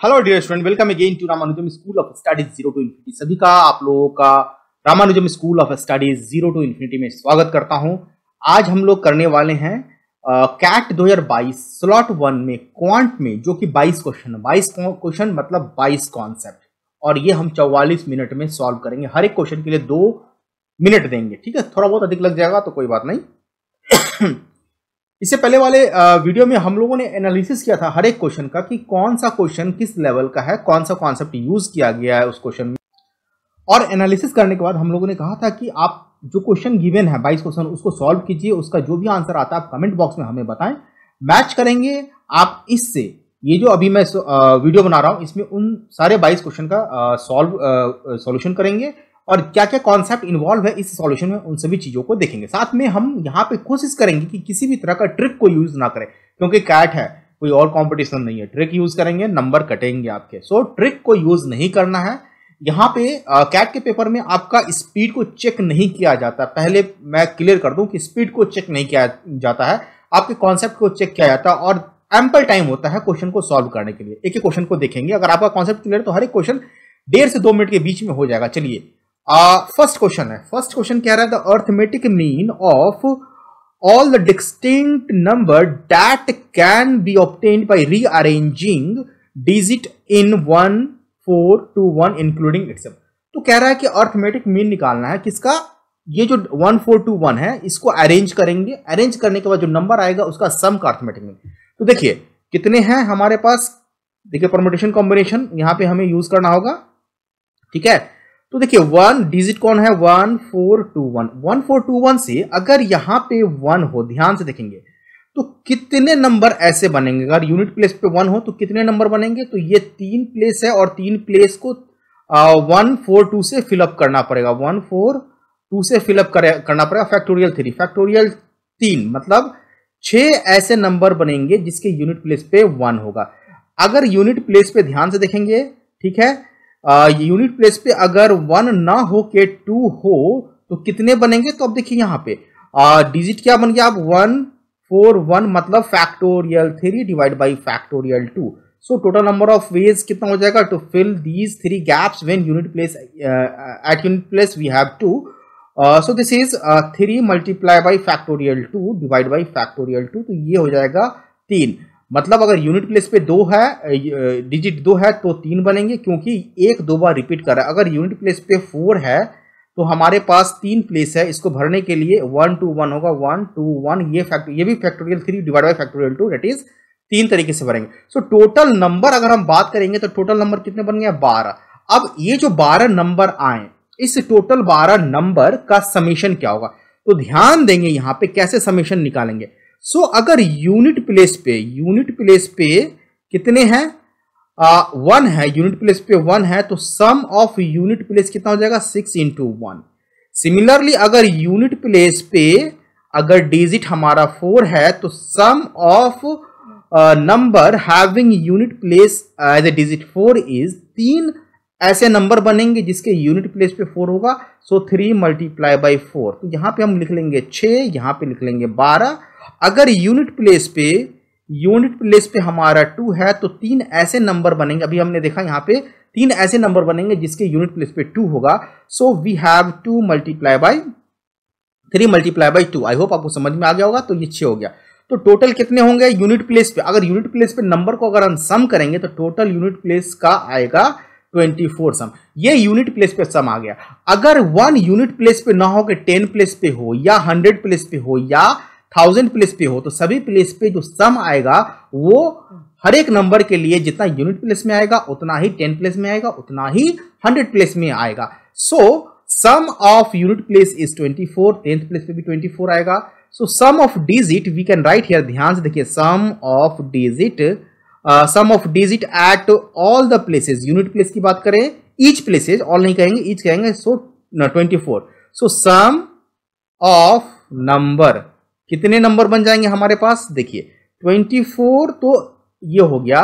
Hello dear student, welcome again to Ramanujam school of studies zero to infinity. सभी का आप लोगों का Ramanujam school of studies zero to infinity में स्वागत करता हूं। आज हम लोग करने वाले हैं कैट 2022 स्लॉट 1 में क्वांट में, जो कि 22 क्वेश्चन 22 क्वेश्चन मतलब 22 कॉन्सेप्ट, और ये हम 44 मिनट में सॉल्व करेंगे। हर एक क्वेश्चन के लिए 2 मिनट देंगे, ठीक है। थोड़ा बहुत अधिक लग जाएगा तो कोई बात नहीं। इससे पहले वाले वीडियो में हम लोगों ने एनालिसिस किया था हर एक क्वेश्चन का कि कौन सा क्वेश्चन किस लेवल का है, कौन सा कॉन्सेप्ट यूज किया गया है उस क्वेश्चन में। और एनालिसिस करने के बाद हम लोगों ने कहा था कि आप जो क्वेश्चन गिवन है 22 क्वेश्चन, उसको सॉल्व कीजिए। उसका जो भी आंसर आता है आप कमेंट बॉक्स में हमें बताएं, मैच करेंगे आप इससे। ये जो अभी मैं वीडियो बना रहा हूं इसमें उन सारे 22 क्वेश्चन का सॉल्यूशन करेंगे, और क्या क्या कॉन्सेप्ट इन्वॉल्व है इस सॉल्यूशन में उन सभी चीजों को देखेंगे। साथ में हम यहाँ पे कोशिश करेंगे कि किसी भी तरह का ट्रिक को यूज ना करें, क्योंकि कैट है, कोई और कंपटीशन नहीं है। ट्रिक यूज करेंगे नंबर कटेंगे आपके। सो ट्रिक को यूज नहीं करना है। यहाँ पे कैट के पेपर में आपका स्पीड को चेक नहीं किया जाता। पहले मैं क्लियर कर दूं कि स्पीड को चेक नहीं किया जाता है, आपके कॉन्सेप्ट को चेक किया जाता है, और एम्पल टाइम होता है क्वेश्चन को सॉल्व करने के लिए। एक एक क्वेश्चन को देखेंगे। अगर आपका कॉन्सेप्ट क्लियर तो हर एक क्वेश्चन 1.5 से 2 मिनट के बीच में हो जाएगा। चलिए फर्स्ट क्वेश्चन है। फर्स्ट क्वेश्चन कह रहा है the arithmetic mean of all the distinct number that can be obtained by rearranging digit in 1 4 2 1 including itself. तो कह रहा है कि अर्थमेटिक मीन निकालना है किसका, ये जो 1 4 2 1 है इसको अरेंज करेंगे। अरेंज करने के बाद जो नंबर आएगा उसका सम का अर्थमेटिक मीन। तो देखिए कितने हैं हमारे पास, देखिए परम्यूटेशन कॉम्बिनेशन यहां पे हमें यूज करना होगा, ठीक है। तो देखिए 1 डिजिट कौन है, 1 4 2 1। 1 4 2 1 से अगर यहां पे 1 हो, ध्यान से देखेंगे तो कितने नंबर ऐसे बनेंगे। अगर यूनिट प्लेस पे 1 हो तो कितने नंबर बनेंगे, तो ये 3 प्लेस है, और 3 प्लेस को 1 4 2 से फिलअप करना पड़ेगा। 1 4 2 से फिलअप करना पड़ेगा। फैक्टोरियल 3, फैक्टोरियल 3 मतलब 6 ऐसे नंबर बनेंगे जिसके यूनिट प्लेस पे 1 होगा। अगर यूनिट प्लेस पे ध्यान से देखेंगे, ठीक है, यूनिट प्लेस पे अगर 1 ना हो के 2 हो तो कितने बनेंगे। तो अब देखिए यहां पे डिजिट क्या बन गया, अब 1 4 1 मतलब factorial 3 divide by factorial 2। So total number of ways कितना हो जाएगा to fill these 3 gaps when unit place at unit place we have 2। So this is 3 multiply by factorial 2 divide by factorial 2। तो ये हो जाएगा 3। मतलब अगर यूनिट प्लेस पे 2 है, डिजिट 2 है तो 3 बनेंगे, क्योंकि 1 2 बार रिपीट कर रहा है। अगर यूनिट प्लेस पे 4 है तो हमारे पास 3 प्लेस है, इसको भरने के लिए 1 2 1 होगा, 1 2 1। ये भी factorial 3 divide by factorial 2, that is 3 तरीके से भरेंगे। सो टोटल नंबर अगर हम बात करेंगे तो टोटल नंबर कितने बन गए, 12। अब ये जो 12 नंबर आए, इस टोटल 12 नंबर का समेशन क्या होगा, तो ध्यान देंगे यहां पे कैसे समेशन निकालेंगे। सो अगर यूनिट प्लेस पे कितने हैं, 1 है, यूनिट प्लेस पे 1 है, तो सम ऑफ यूनिट प्लेस कितना हो जाएगा, 6 into 1। सिमिलरली अगर यूनिट प्लेस पे अगर डिजिट हमारा 4 है तो sum of number having unit place as a digit 4 is 3 ऐसे नंबर बनेंगे जिसके यूनिट प्लेस पे 4 होगा। सो 3 मल्टीप्लाई बाई 4। तो यहां पे हम लिख लेंगे 6, यहां पे लिख लेंगे 12। अगर यूनिट प्लेस पे हमारा 2 है तो 3 ऐसे नंबर बनेंगे, अभी हमने देखा यहां पे 3 ऐसे नंबर बनेंगे जिसके यूनिट प्लेस पे 2 होगा। So we have 2 multiply by 3 multiply by 2। I hope आपको समझ में आ गया होगा। तो ये 6 हो गया। तो टोटल कितने होंगे यूनिट प्लेस पे, अगर यूनिट प्लेस पे नंबर को अगर हम सम करेंगे तो टोटल यूनिट प्लेस का आएगा 24 सम। ये यूनिट प्लेस पे सम आ गया। अगर 1 यूनिट प्लेस पे ना हो के 10 प्लेस पे हो, या 100 प्लेस पे हो, या 1000 प्लेस पे हो, तो सभी प्लेस पे जो सम आएगा वो हर एक नंबर के लिए जितना यूनिट प्लेस में आएगा उतना ही 10 प्लेस में आएगा, उतना ही 100 प्लेस में आएगा। So sum of unit place is 24, 10th place पे भी 24 आएगा। So sum of digit we can write here, ध्यान से देखिए, sum of digit at all the places. Unit place की बात करें, ईच प्लेसेस, ऑल नहीं कहेंगे, ईच कहेंगे। सो 24। सो सम ऑफ नंबर, कितने नंबर बन जाएंगे हमारे पास, देखिए 24। तो ये हो गया,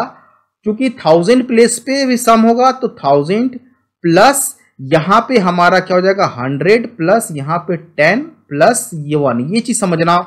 क्योंकि 1000 प्लेस पे भी सम होगा तो 1000 प्लस यहां पे हमारा क्या हो जाएगा 100 प्लस यहां पे 10 प्लस ये 1। ये चीज समझना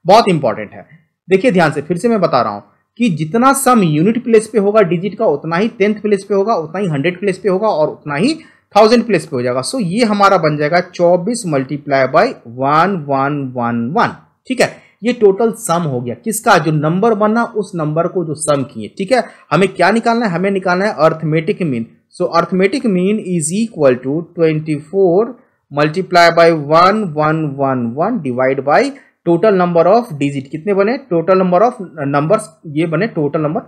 बहुत इंपॉर्टेंट है। देखिए ध्यान से, फिर से मैं बता रहा हूं, कि जितना सम यूनिट प्लेस पे होगा डिजिट का उतना ही 10th प्लेस पे होगा, उतना ही 100 प्लेस पे होगा और उतना ही 1000 प्लेस पे हो जाएगा। सो ये हमारा बन जाएगा 24 मल्टीप्लाई बाई 1111। ठीक है, ये टोटल सम हो गया किसका, जो नंबर बना उस नंबर को जो सम किए। ठीक है, हमें क्या निकालना है, हमें निकालना है arithmetic mean. So arithmetic mean is equal to 24 multiply by 1111 divide by total number of digit. कितने बने, टोटल नंबर ऑफ नंबर्स ये बने टोटल नंबर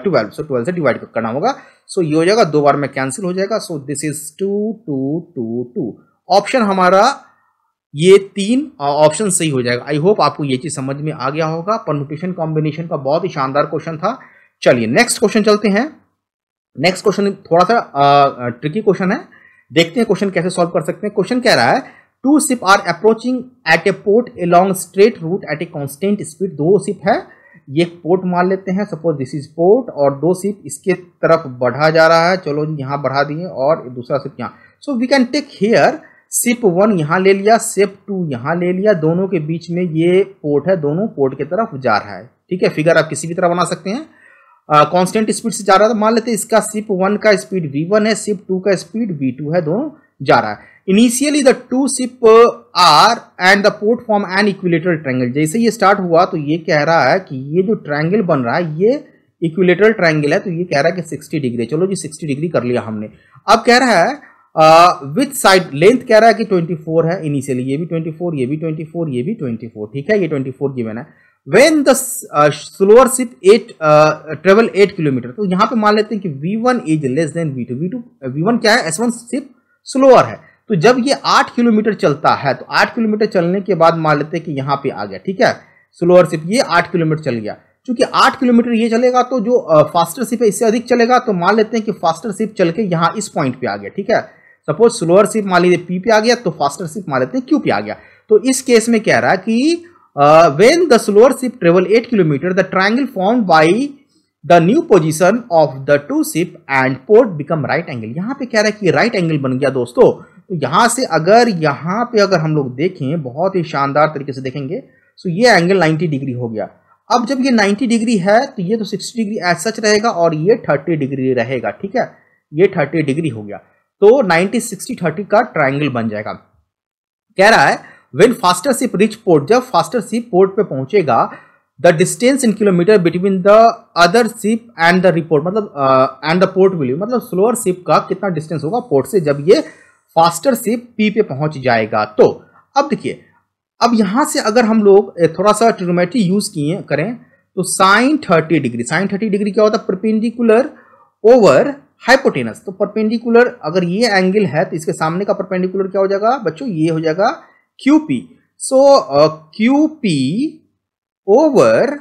12। सो 12 से डिवाइड करना होगा। सो ये हो जाएगा, 2 बार में कैंसिल हो जाएगा। So this is 2 2 2 2। ऑप्शन हमारा ये 3 ऑप्शन सही हो जाएगा। आई होप आपको ये चीज समझ में आ गया होगा। परम्यूटेशन कॉम्बिनेशन का बहुत ही शानदार क्वेश्चन था। चलिए नेक्स्ट क्वेश्चन चलते हैं। नेक्स्ट क्वेश्चन थोड़ा सा ट्रिकी क्वेश्चन है, देखते हैं क्वेश्चन कैसे सॉल्व कर सकते हैं। क्वेश्चन कह रहा है 2 ship are approaching at a port along straight route at a constant speed. 2 ship है, ये पोर्ट मान लेते हैं, सपोज दिस इज पोर्ट, और 2 शिप इसके तरफ बढ़ा जा रहा है। चलो यहाँ बढ़ा दिए और दूसरा शिप यहाँ। So we can take here ship 1 यहाँ ले लिया, शिप 2 यहाँ ले लिया, दोनों के बीच में ये पोर्ट है, दोनों पोर्ट की तरफ जा रहा है। ठीक है, फिगर आप किसी भी तरह बना सकते हैं। कांस्टेंट स्पीड से जा रहा है, मान लेते हैं इसका शिप 1 का स्पीड v1 है, शिप 2 का स्पीड v2 है, दोनों जा रहा है। Initially the 2 ship are and the port form an equilateral triangle. जैसे ये स्टार्ट हुआ तो ये कह रहा है कि ये जो ट्रायंगल बन रहा है ये इक्विलेटरल ट्रायंगल है, तो ये कह रहा है कि 60 डिग्री। चलो जी 60 डिग्री कर लिया हमने। अब कह रहा है विथ साइड लेंथ कह रहा है कि 24 है इनिशियली, ये भी 24, ये भी 24, ये भी 24। ठीक है, ये 24 गिवन है। When the slower ship travel 8 kilometre, तो यहाँ पे मान लेते हैं कि v1 is less then v2। v1 क्या है, s1 शिप स्लोअर है, तो जब ये 8 किलोमीटर चलता है तो 8 किलोमीटर चलने के बाद मान लेते हैं कि यहाँ पे आ गया। ठीक है, स्लोअर शिप ये 8 किलोमीटर चल गया। चूंकि 8 किलोमीटर ये चलेगा तो जो फास्टर शिप है इससे अधिक चलेगा, तो मान लेते हैं कि फास्टर शिप चल के यहाँ इस पॉइंट पे आ गया। ठीक है, सपोज स्लोअर शिप मान लीजिए P पे आ गया, तो फास्टर शिप मान लेते हैं Q पे आ गया। तो इस केस में कह रहा है कि when the slower ship travel 8 kilometer, the triangle formed by the new position of the 2 ship and port become right angle। यहाँ पे कह रहा है कि right angle बन गया दोस्तों। तो यहाँ से अगर यहाँ पे अगर हम लोग देखें, बहुत ही शानदार तरीके से देखेंगे, तो ये एंगल 90 डिग्री हो गया। अब जब ये 90 डिग्री है तो ये तो 60 डिग्री एज सच रहेगा और ये 30 डिग्री रहेगा। ठीक है, ये 30 डिग्री हो गया, तो 90 60 30 का ट्राइंगल बन जाएगा। कह रहा है when faster ship reach port, जब फास्टर शिप पोर्ट पे पहुंचेगा, the distance in kilometer between the other ship and the report, मतलब and the port will, मतलब स्लोअर शिप का कितना डिस्टेंस होगा पोर्ट से जब ये फास्टर शिप P पे पहुंच जाएगा। तो अब देखिए, अब यहां से अगर हम लोग थोड़ा सा ट्रिग्नोमेट्री यूज किए करें तो साइन 30 डिग्री, साइन 30 डिग्री क्या होता है, परपेंडिकुलर ओवर हाइपोटेनस। तो परपेंडिकुलर अगर ये एंगल है तो इसके सामने का परपेंडिकुलर क्या हो जाएगा बच्चों, ये हो जाएगा QP। सो QP ओवर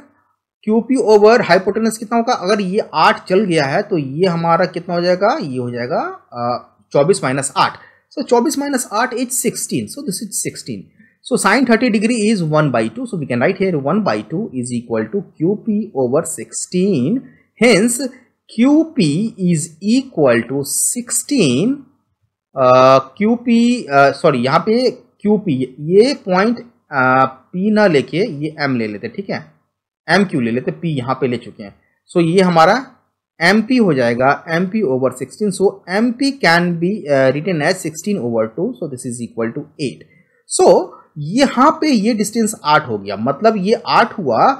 हाइपोटेनस कितना होगा, अगर ये 8 चल गया है तो ये हमारा कितना हो जाएगा, ये हो जाएगा 24 minus 8। So 24 minus 8 is 16, so this is 16। So sine 30 degree is 1/2, so we can write here 1/2 is equal to QP over 16. Hence QP is equal to 16 QP sorry यहाँ पे QP ये पॉइंट P ना लेके ये M ले लेते, ठीक है, MQ ले लेते, P यहाँ पे ले चुके हैं। सो ये हमारा MP हो जाएगा MP over 16. So MP can be written as 16 over 2. So this is equal to 8. So यहाँ पे ये डिस्टेंस 8 हो गया, मतलब ये 8 हुआ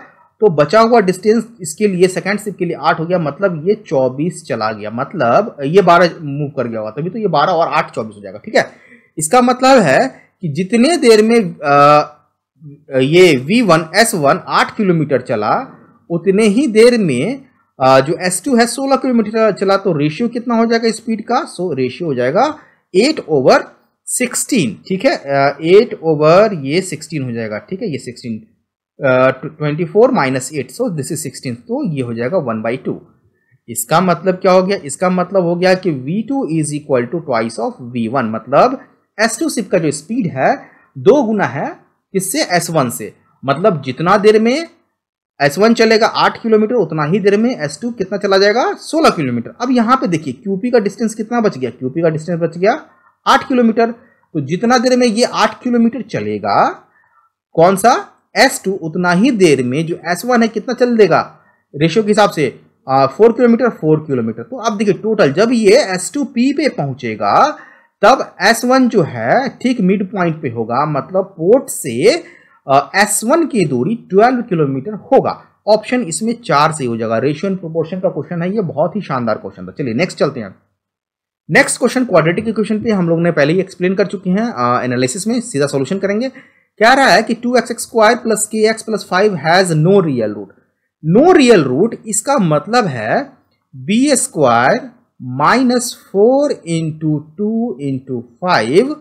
तो बचा हुआ डिस्टेंस इसके लिए सेकंड शिप के लिए 8 हो गया, मतलब ये 24 चला गया, मतलब ये 12 मूव कर गया होगा, तभी तो ये 12 और 8 24 हो जाएगा। ठीक है, इसका मतलब है कि जितने देर में ये V1 S1 8 किलोमीटर चला उतने ही देर में जो S2 है 16 किलोमीटर चला, तो रेशियो कितना हो जाएगा स्पीड का, सो रेशियो हो जाएगा 8/16। ठीक है, 8 ये 16 हो जाएगा। ठीक है, ये 16 24 माइनस 8, सो दिस इज 16, तो ये हो जाएगा 1/2। इसका मतलब क्या हो गया, इसका मतलब हो गया कि V2 is equal to twice of V1, मतलब S2 शिप का जो स्पीड है 2 गुना है किससे, S1 से, मतलब जितना देर में S1 चलेगा 8 किलोमीटर उतना ही देर में S2 कितना चला जाएगा 16 किलोमीटर। अब यहाँ पे देखिए QP का डिस्टेंस कितना बच गया, QP का डिस्टेंस बच गया 8 किलोमीटर, तो जितना देर में ये 8 किलोमीटर चलेगा कौन सा S2, उतना ही देर में जो S1 है कितना चल देगा, रेशियो के हिसाब से 4 किलोमीटर 4 किलोमीटर। तो अब देखिए टोटल जब ये S2P पे पहुंचेगा तब S1 जो है ठीक मिड पॉइंट पे होगा, मतलब पोर्ट से S1 की दूरी 12 किलोमीटर होगा। ऑप्शन इसमें 4 से हो जाएगा। रेशियो एंड प्रोपोर्शन का क्वेश्चन है, ये बहुत ही शानदार क्वेश्चन था। चलिए नेक्स्ट चलते हैं। नेक्स्ट क्वेश्चन क्वाड्रेटिक इक्वेशन पे हम लोग ने पहले ही एक्सप्लेन कर चुके हैं एनालिसिस में, सीधा सॉल्यूशन करेंगे। कह रहा है कि 2x² plus kx plus 5 has no real root. No real root इसका मतलब है b² minus 4 into 2 into 5,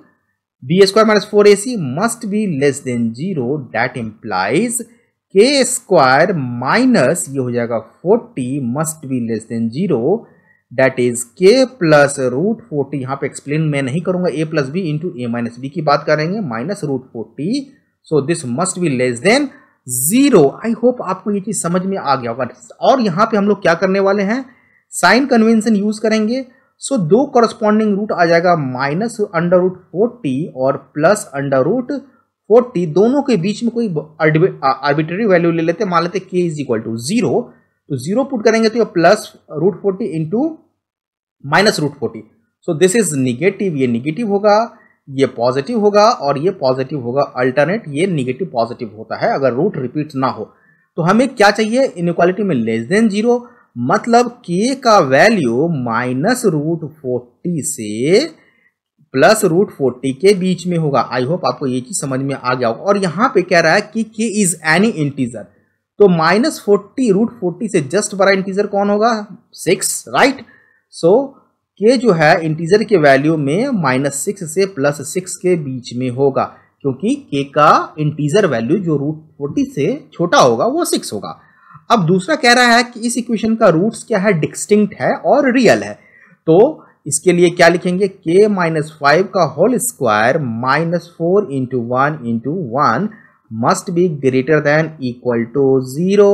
b² minus 4ac must be less than 0, that implies k² minus ये हो जाएगा 40 must be less than 0, that is k plus root 40। यहां पे explain मैं नहीं करूंगा, a plus B into a minus b की बात करेंगे, minus root 40, so this must be less than 0। I hope आपको ये चीज समझ में आ गया होगा। और यहां पे हम लोग क्या करने वाले हैं, साइन कन्वेंशन यूज करेंगे। सो दो करस्पॉन्डिंग रूट आ जाएगा, माइनस अंडर रूट 40 और प्लस अंडर रूट 40, दोनों के बीच में कोई आर्बिट्रेरी वैल्यू ले लेते हैं, मान लेते k इज इक्वल टू 0, तो 0 पुट करेंगे तो ये plus root 40 into minus root 40, so this is negative, ये निगेटिव होगा, ये पॉजिटिव होगा और ये पॉजिटिव होगा, अल्टरनेट ये निगेटिव पॉजिटिव होता है अगर रूट रिपीट ना हो। तो हमें क्या चाहिए, इनइक्वालिटी में लेस देन 0, मतलब k का वैल्यू माइनस रूट 40 से प्लस रूट 40 के बीच में होगा। आई होप आपको ये चीज समझ में आ गया होगा। और यहां पे कह रहा है कि k इज एनी इंटीजर, तो माइनस 40 रूट 40 से जस्ट बड़ा इंटीजर कौन होगा, 6, राइट। सो k जो है इंटीजर के वैल्यू में माइनस 6 से प्लस 6 के बीच में होगा, क्योंकि k का इंटीजर वैल्यू जो रूट 40 से छोटा होगा वो 6 होगा। अब दूसरा कह रहा है कि इस इक्वेशन का रूट्स क्या है, डिस्टिंक्ट है और रियल है। तो इसके लिए क्या लिखेंगे, k माइनस 5 का whole square minus 4 into 1 into 1 must be greater than equal to 0।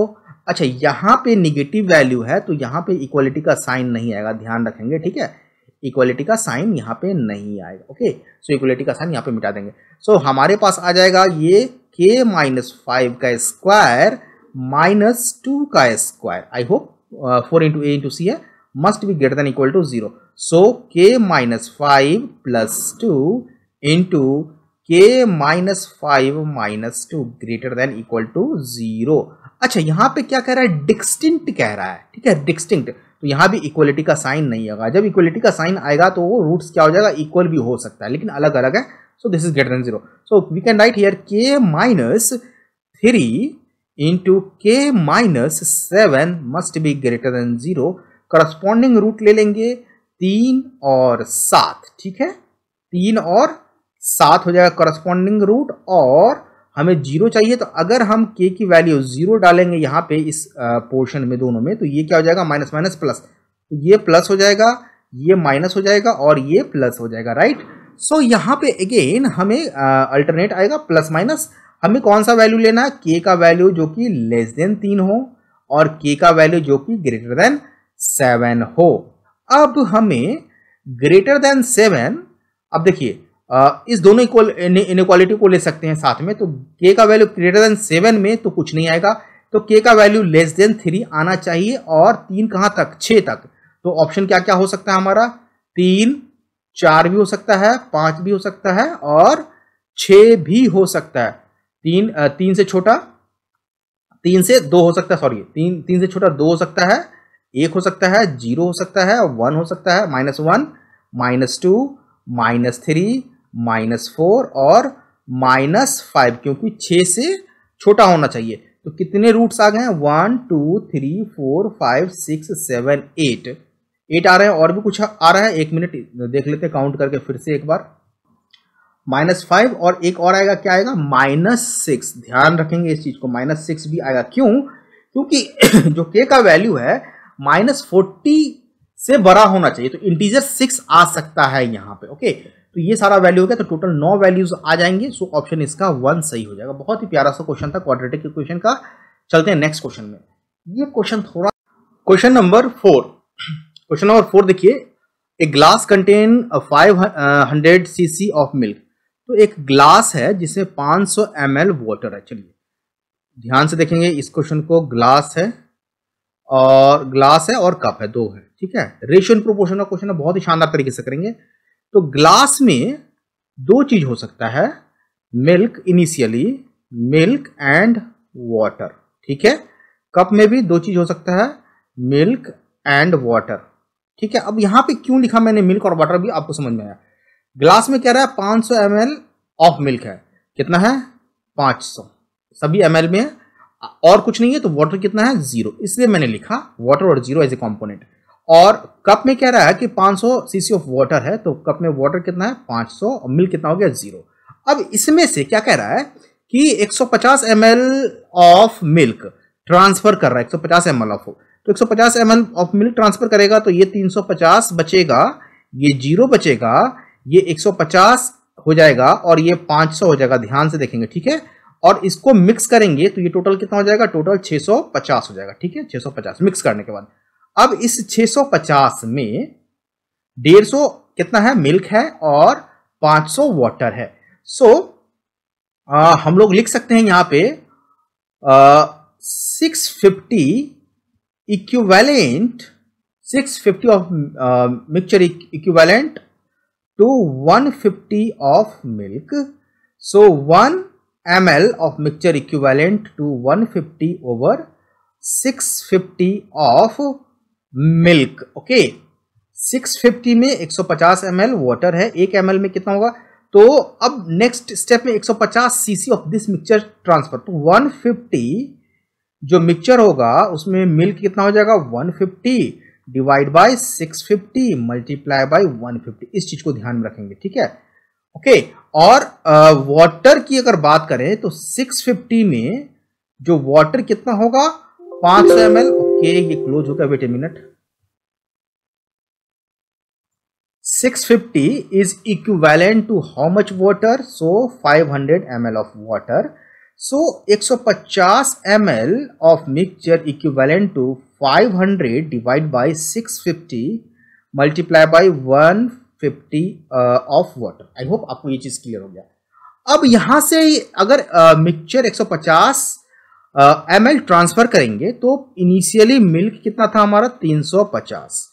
अच्छा यहाँ पे निगेटिव वैल्यू है तो यहाँ पे इक्वलिटी का साइन नहीं आएगा, ध्यान रखेंगे, ठीक है, इक्वलिटी का साइन यहाँ पे नहीं आएगा। ओके, सो इक्वलिटी का साइन यहाँ पे मिटा देंगे। सो हमारे पास आ जाएगा ये k माइनस 5 का स्क्वायर माइनस 2 का square. I hope 4 into a into c है, must be greater than equal to 0। So k minus 5 plus 2 into k minus 5 minus 2 greater than equal to 0। अच्छा यहाँ पे क्या कह रहा है, डिस्टिंक्ट कह रहा है, ठीक है, डिस्टिंक्ट। तो यहाँ भी इक्वलिटी का साइन नहीं आएगा। जब इक्वलिटी का साइन आएगा तो वो रूट्स क्या हो जाएगा, इक्वल भी हो सकता है लेकिन अलग अलग है। So this is greater than 0, so we can write here k minus 3 into k minus 7 must be greater than 0। Corresponding root ले लेंगे 3 और 7, ठीक है, 3 और 7 हो जाएगा करस्पॉन्डिंग रूट, और हमें 0 चाहिए। तो अगर हम k की वैल्यू 0 डालेंगे यहाँ पे इस पोर्शन में दोनों में, तो ये क्या हो जाएगा, माइनस माइनस प्लस, तो ये प्लस हो जाएगा, ये माइनस हो जाएगा और ये प्लस हो जाएगा, राइट। सो यहाँ पे अगेन हमें अल्टरनेट आएगा प्लस माइनस। हमें कौन सा वैल्यू लेना है, k का वैल्यू जो कि लेस देन 3 हो और k का वैल्यू जो कि ग्रेटर देन 7 हो। अब हमें ग्रेटर देन 7, अब देखिए इस दोनों इनइक्वालिटी को ले सकते हैं साथ में, तो k का वैल्यू ग्रेटर देन 7 में तो कुछ नहीं आएगा, तो k का वैल्यू लेस देन 3 आना चाहिए, और 3 कहां तक, 6 तक। तो ऑप्शन क्या क्या हो सकता है हमारा, 3, 4 भी हो सकता है, 5 भी हो सकता है और 6 भी हो सकता है। 3 से छोटा, 3 से 2 हो सकता है, सॉरी 3 से छोटा 2 हो सकता है, 1 हो सकता है, 0 हो सकता है, 1 हो सकता है, -1, -2, -3, -4 और -5, क्योंकि 6 से छोटा होना चाहिए। तो कितने रूट्स आ गए हैं, 1 2 3 4 5 6 7 8 आ रहे हैं, और भी कुछ आ रहा है, 1 मिनट देख लेते हैं काउंट करके फिर से एक बार। -5 और एक और आएगा, क्या आएगा, -6। ध्यान रखेंगे इस चीज को, -6 भी आएगा। क्यों, क्योंकि जो k का वैल्यू है -40 से बड़ा होना चाहिए, तो इंटीजर 6 आ सकता है यहाँ पे। ओके, तो ये सारा वैल्यू हो गया, तो टोटल 9 वैल्यूज आ जाएंगे। सो ऑप्शन इसका 1 सही हो जाएगा। बहुत ही प्यारा सा क्वेश्चन था क्वाड्रेटिक इक्वेशन का। चलते हैं नेक्स्ट क्वेश्चन में। ये क्वेश्चन थोड़ा, क्वेश्चन नंबर 4, क्वेश्चन नंबर 4 देखिए, a glass contain 500 cc of milk. तो एक ग्लास है जिसमें 500 ml वाटर है। चलिए ध्यान से देखेंगे इस क्वेश्चन को, ग्लास है और ग्लास है और कप है, 2 है, ठीक है। रेशियो एंड प्रोपोर्शन का क्वेश्चन है, बहुत ही शानदार तरीके से करेंगे। तो ग्लास में 2 चीज हो सकता है, milk initially, milk and water, ठीक है। कप में भी 2 चीज हो सकता है, मिल्क एंड वाटर, ठीक है। अब यहां पे क्यों लिखा मैंने मिल्क और वाटर भी आपको समझ में आया। ग्लास में कह रहा है 500 ml ऑफ मिल्क है, कितना है 500, सभी ml में है और कुछ नहीं है, तो वाटर कितना है 0, इसलिए मैंने लिखा वाटर और 0 एज ए कॉम्पोनेंट। और कप में कह रहा है कि 500 cc ऑफ वाटर है, तो कप में वाटर कितना है 500 और मिल्क कितना हो गया 0। अब इसमें से क्या कह रहा है कि 150 ml ऑफ मिल्क ट्रांसफर कर रहा है, 150 ml ऑफ, तो 150 ml ऑफ मिल्क ट्रांसफर करेगा, तो ये 350 बचेगा, ये 0 बचेगा, ये 150 हो जाएगा और ये 500 हो जाएगा, ध्यान से देखेंगे, ठीक है। और इसको मिक्स करेंगे तो ये टोटल कितना हो जाएगा, टोटल 650 हो जाएगा, ठीक है। 650 मिक्स करने के बाद अब इस 650 में 150 कितना है मिल्क है और 500 वाटर है। सो हम लोग लिख सकते हैं यहां पे 650 equivalent, 650 of mixture equivalent to 150 of milk. So 1 ml of mixture equivalent to 150 over 650 of milk. Okay, 650 में 150 ml वाटर है, 1 ml में कितना होगा, तो अब नेक्स्ट स्टेप में 150 cc of this mixture transfer, तो 150 जो मिक्सचर होगा उसमें मिल्क कितना हो जाएगा 150 डिवाइड बाय 650 मल्टीप्लाई बाय 150, इस चीज को ध्यान में रखेंगे, ठीक है। ओके, और वाटर की अगर बात करें तो 650 में जो वाटर कितना होगा 500 ml। ओके, ये क्लोज होगा, wait a minute. 650 is equivalent to how much water? So 500 ml of water. So 150 ml of mixture equivalent to 500 divided by 650 multiply by 150 of water. I hope आपको ये चीज clear हो गया। अब यहां से अगर मिक्सचर 150 ml ट्रांसफर करेंगे तो इनिशियली मिल्क कितना था हमारा 350।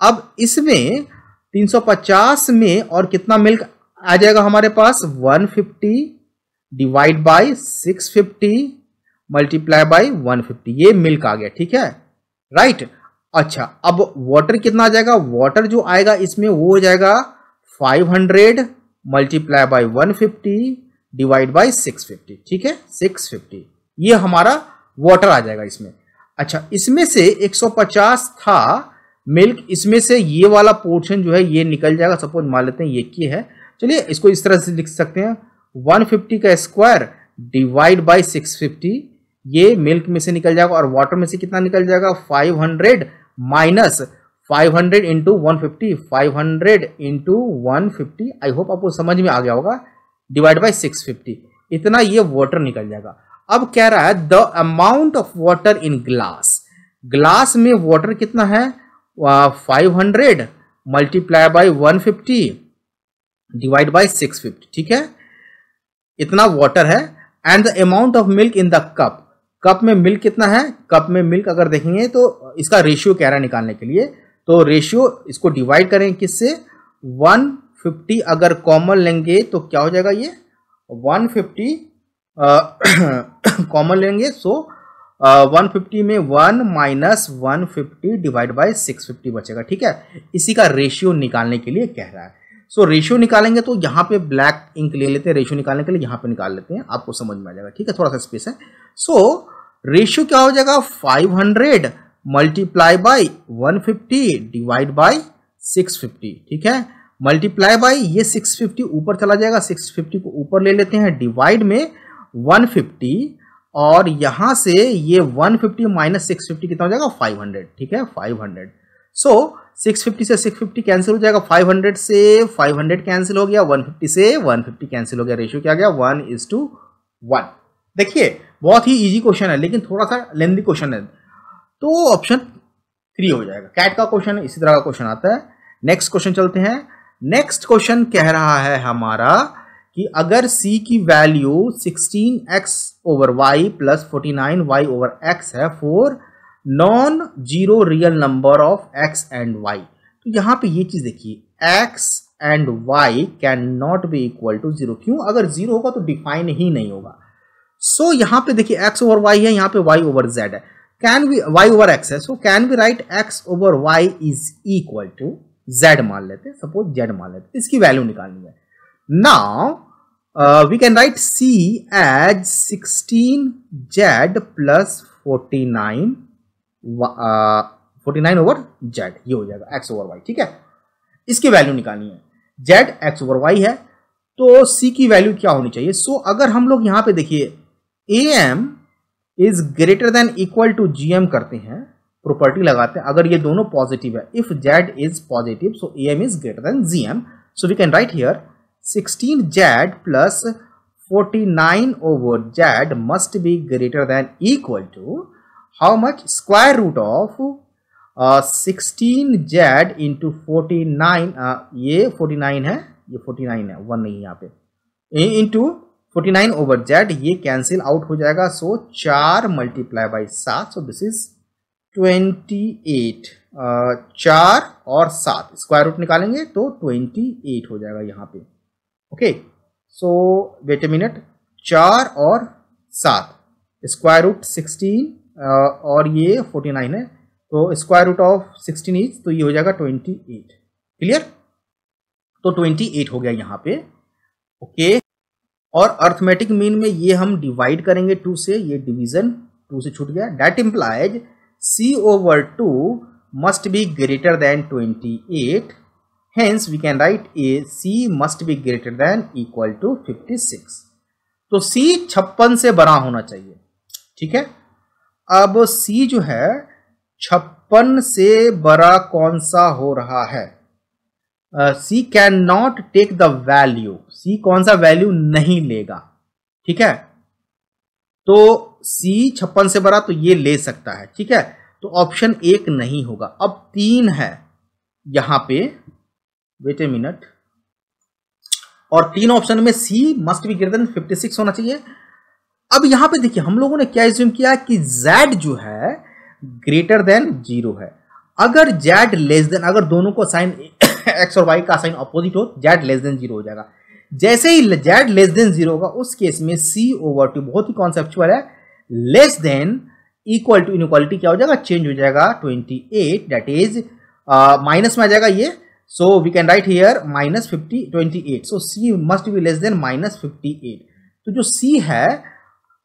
अब इसमें 350 में और कितना मिल्क आ जाएगा हमारे पास 150 डिवाइड बाय 650 मल्टीप्लाई बाय 150, ये मिल्क आ गया, ठीक है, राइट। अच्छा, अब वाटर कितना आ जाएगा, वाटर जो आएगा इसमें वो हो जाएगा 500 मल्टीप्लाई बाय 150 डिवाइड बाय 650, ठीक है, 650, ये हमारा वाटर आ जाएगा इसमें। अच्छा, इसमें से 150 था मिल्क, इसमें से ये वाला पोर्शन जो है ये निकल जाएगा, सपोज मान लेते हैं ये है, चलिए इसको इस तरह से लिख सकते हैं 150 का स्क्वायर डिवाइड बाय 650, ये मिल्क में से निकल जाएगा और वाटर में से कितना निकल जाएगा 500 माइनस 500 इंटू 150, 500 इंटू 150, आई होप आपको समझ में आ गया होगा, डिवाइड बाय 650, इतना ये वाटर निकल जाएगा। अब कह रहा है the amount of water in glass, glass में वाटर कितना है 500 मल्टीप्लाई बाय 150 डिवाइड बाय 650, ठीक है, इतना वाटर है। And the amount of milk in the cup, cup में मिल्क कितना है, कप में मिल्क अगर देखेंगे तो इसका रेशियो कह रहा है निकालने के लिए, तो रेशियो इसको डिवाइड करें किससे 150, अगर कॉमन लेंगे तो क्या हो जाएगा ये 150 कॉमन लेंगे, सो 150 में 1 माइनस 150 डिवाइड बाय 650 बचेगा, ठीक है, इसी का रेशियो निकालने के लिए कह रहा है। सो रेशियो निकालेंगे तो यहाँ पे ब्लैक इंक ले लेते हैं, रेशियो निकालने के लिए यहाँ पे निकाल लेते हैं, आपको समझ में आ जाएगा, ठीक है, थोड़ा सा स्पेस है। सो रेशियो क्या हो जाएगा 500 मल्टीप्लाई बाय 150 डिवाइड बाय 650, ठीक है, मल्टीप्लाई बाय ये 650 ऊपर चला जाएगा, 650 को ऊपर ले लेते हैं, डिवाइड में 150 और यहां से ये 150 माइनस 650 कितना हो जाएगा 500, ठीक है, 500। सो 650 से 650 कैंसिल हो जाएगा, 500 से 500 कैंसिल हो गया, 150 से 150 कैंसिल हो गया, रेशियो क्या गया 1:1। देखिए बहुत ही इजी क्वेश्चन है लेकिन थोड़ा सा लेंथी क्वेश्चन है, तो ऑप्शन 3 हो जाएगा। कैट का क्वेश्चन है, इसी तरह का क्वेश्चन आता है। नेक्स्ट क्वेश्चन चलते हैं। नेक्स्ट क्वेश्चन कह रहा है हमारा कि अगर c की value 16x over y plus 49y over x है for non zero real number of x and y. तो यहाँ पे ये चीज देखिए x and y can not be equal to zero. क्यों? अगर जीरो होगा तो डिफाइन ही नहीं होगा। सो यहाँ पे देखिए एक्स ओवर वाई है, यहाँ पे वाई ओवर जेड है, can be Y over X है, so can be write X over Y is equal to Z मान लेते हैं, सपोज जेड मान लेते हैं, इसकी वैल्यू निकालनी है। Now we can write c as 16z plus 49 over z, ये हो जाएगा एक्स ओवर वाई। ठीक है, इसकी वैल्यू निकालनी है। जेड एक्स ओवर वाई है तो सी की वैल्यू क्या होनी चाहिए? सो अगर हम लोग यहां पे देखिए am is greater than equal to gm करते हैं, प्रॉपर्टी लगाते हैं, अगर ये दोनों पॉजिटिव है, if z is positive so am is greater than gm, so we can write here 16z plus 49 over z must be greater than equal to how much? Square root of 16z into 49, ये 49 है, ये 49 है, 1 नहीं यहाँ पे, into 49 over z, ये cancel out हो जाएगा। सो 4 multiply by 7, so this is 28। 4 और 7 स्क्वायर रूट निकालेंगे तो 28 हो जाएगा यहाँ पे। Okay, so wait a minute, 4 और 7 स्क्वायर रूट 16 और ये 49 है, तो स्क्वायर रूट ऑफ 16 इज, तो ये हो जाएगा 28। क्लियर? तो 28 हो गया यहाँ पे। ओके, और अर्थमेटिक मीन में ये हम डिवाइड करेंगे 2 से, ये डिवीजन 2 से छूट गया। That implies c over 2 must be greater than 28, hence we can write a c must be greater than equal to 56। तो c 56 से बड़ा होना चाहिए। ठीक है, अब c जो है 56 से बड़ा कौन सा हो रहा है? C can not take the value, C कौन सा वैल्यू नहीं लेगा। ठीक है, तो C 56 से बड़ा तो ये ले सकता है। ठीक है, तो ऑप्शन 1 नहीं होगा। अब 3 है यहां पे, वेट ए मिनट, और 3 ऑप्शन में C must be greater then 56 होना चाहिए। अब यहां पे देखिए हम लोगों ने क्या एज्यूम किया कि Z जो है ग्रेटर देन 0 है। अगर Z लेस देन, अगर दोनों को साइन एक्स और वाई का साइन अपोजिट हो, Z लेस देन 0 हो जाएगा। जैसे ही Z लेस देन 0 होगा उस केस में C ओवर 2, बहुत ही कॉन्सेप्चुअल है, less than equal to, inequality क्या हो जाएगा? चेंज हो जाएगा 28, दैट इज माइनस में आ जाएगा ये, so we can write here minus 28, so C must be less than minus 58। तो जो C है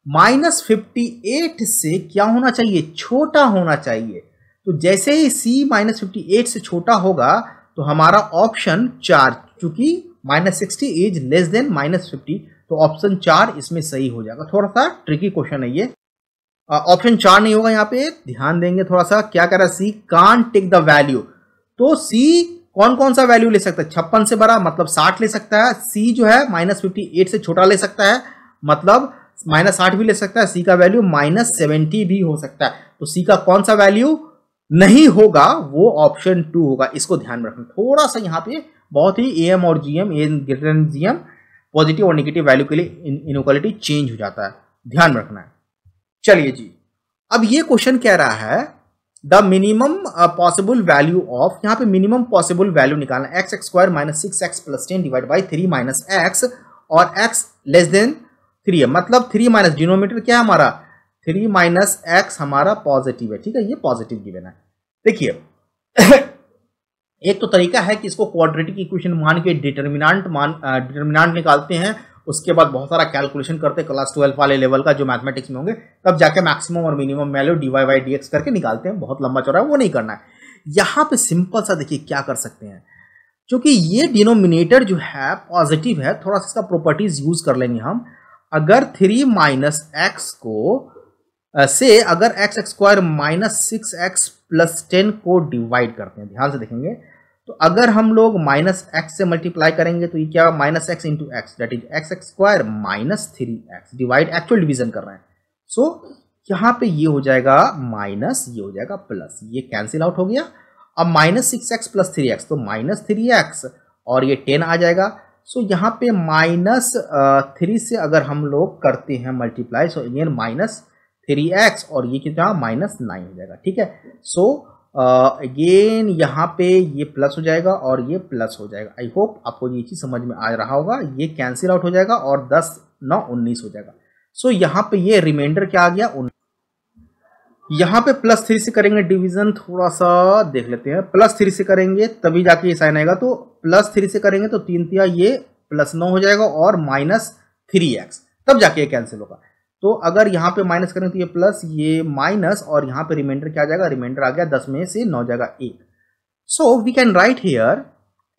माइनस 58 से क्या होना चाहिए? छोटा होना चाहिए। तो जैसे ही C माइनस 58 से छोटा होगा तो हमारा ऑप्शन 4, चूंकि minus 60 is less than minus 50, तो ऑप्शन 4 इसमें सही हो जाएगा। थोड़ा सा ट्रिकी क्वेश्चन है ये, ऑप्शन 4 नहीं होगा यहाँ पे, ध्यान देंगे थोड़ा सा। क्या कह रहा है? C can't take the value, तो C कौन कौन सा वैल्यू ले सकता है? 56 से बड़ा मतलब 60 ले सकता है, C जो है माइनस 58 से छोटा ले सकता है, मतलब माइनस 60 भी ले सकता है, C का वैल्यू माइनस 70 भी हो सकता है। तो C का कौन सा वैल्यू नहीं होगा? वो ऑप्शन 2 होगा। इसको ध्यान में रखना थोड़ा सा, यहाँ पे बहुत ही am और gm, a greater than gm, positive और नेगेटिव वैल्यू के लिए इनइक्वालिटी चेंज हो जाता है, ध्यान में रखना है। चलिए जी, अब ये क्वेश्चन कह रहा है the minimum possible value of, यहाँ पे मिनिमम पॉसिबल वैल्यू निकालना, x x square minus 6x plus 10 divide by 3 minus x, और x लेस देन 3 है, मतलब 3 माइनस डिनोमिनेटर क्या है हमारा? 3 माइनस एक्स हमारा पॉजिटिव है। ठीक है, ये पॉजिटिव गिवन है। देखिए एक तो तरीका है कि इसको क्वाड्रेटिक इक्वेशन मान के डिटर्मिनेंट निकालते हैं, उसके बाद बहुत सारा कैलकुलेशन करते हैं, क्लास 12 वाले लेवल का जो मैथमेटिक्स में होंगे, तब जाके मैक्सिमम और minimum value dy by dx करके निकालते हैं। बहुत लंबा चौड़ा है, वो नहीं करना है। यहाँ पे सिंपल सा देखिए क्या कर सकते हैं, क्योंकि ये डिनोमिनेटर जो है पॉजिटिव है, थोड़ा सा इसका प्रॉपर्टीज यूज कर लेंगे हम। अगर 3 माइनस एक्स को से अगर x x square minus 6x plus 10 को डिवाइड करते हैं, ध्यान से देखेंगे, तो अगर हम लोग माइनस एक्स से मल्टीप्लाई करेंगे तो ये क्या, minus x into x, that is x x square minus 3x, divide actual division कर रहे हैं। सो यहाँ पे ये हो जाएगा माइनस, ये हो जाएगा प्लस, ये कैंसिल आउट हो गया। अब माइनस 6x प्लस 3x, तो माइनस 3x और ये 10 आ जाएगा। सो यहाँ पे माइनस 3 से अगर हम लोग करते हैं multiply, so again minus 3x और ये कितना -9 हो जाएगा। ठीक है, सो अगेन यहाँ पे ये प्लस हो जाएगा और ये प्लस हो जाएगा। आई होप आपको ये चीज समझ में आ रहा होगा। ये कैंसिल आउट हो जाएगा और 10 9 19 हो जाएगा। सो यहाँ पे ये रिमाइंडर क्या आ गया, यहाँ पे +3 से करेंगे डिवीजन, थोड़ा सा देख लेते हैं। +3 से करेंगे तभी जाके ये साइन आएगा, तो +3 से करेंगे तो 3 तिया ये +9 हो जाएगा और -3x, तब जाके ये कैंसिल होगा। तो अगर यहाँ पे माइनस करें तो ये प्लस, ये माइनस, और यहाँ पे रिमाइंडर क्या आ जाएगा, रिमाइंडर आ गया 10 में से 9 जाएगा 1। So we can write here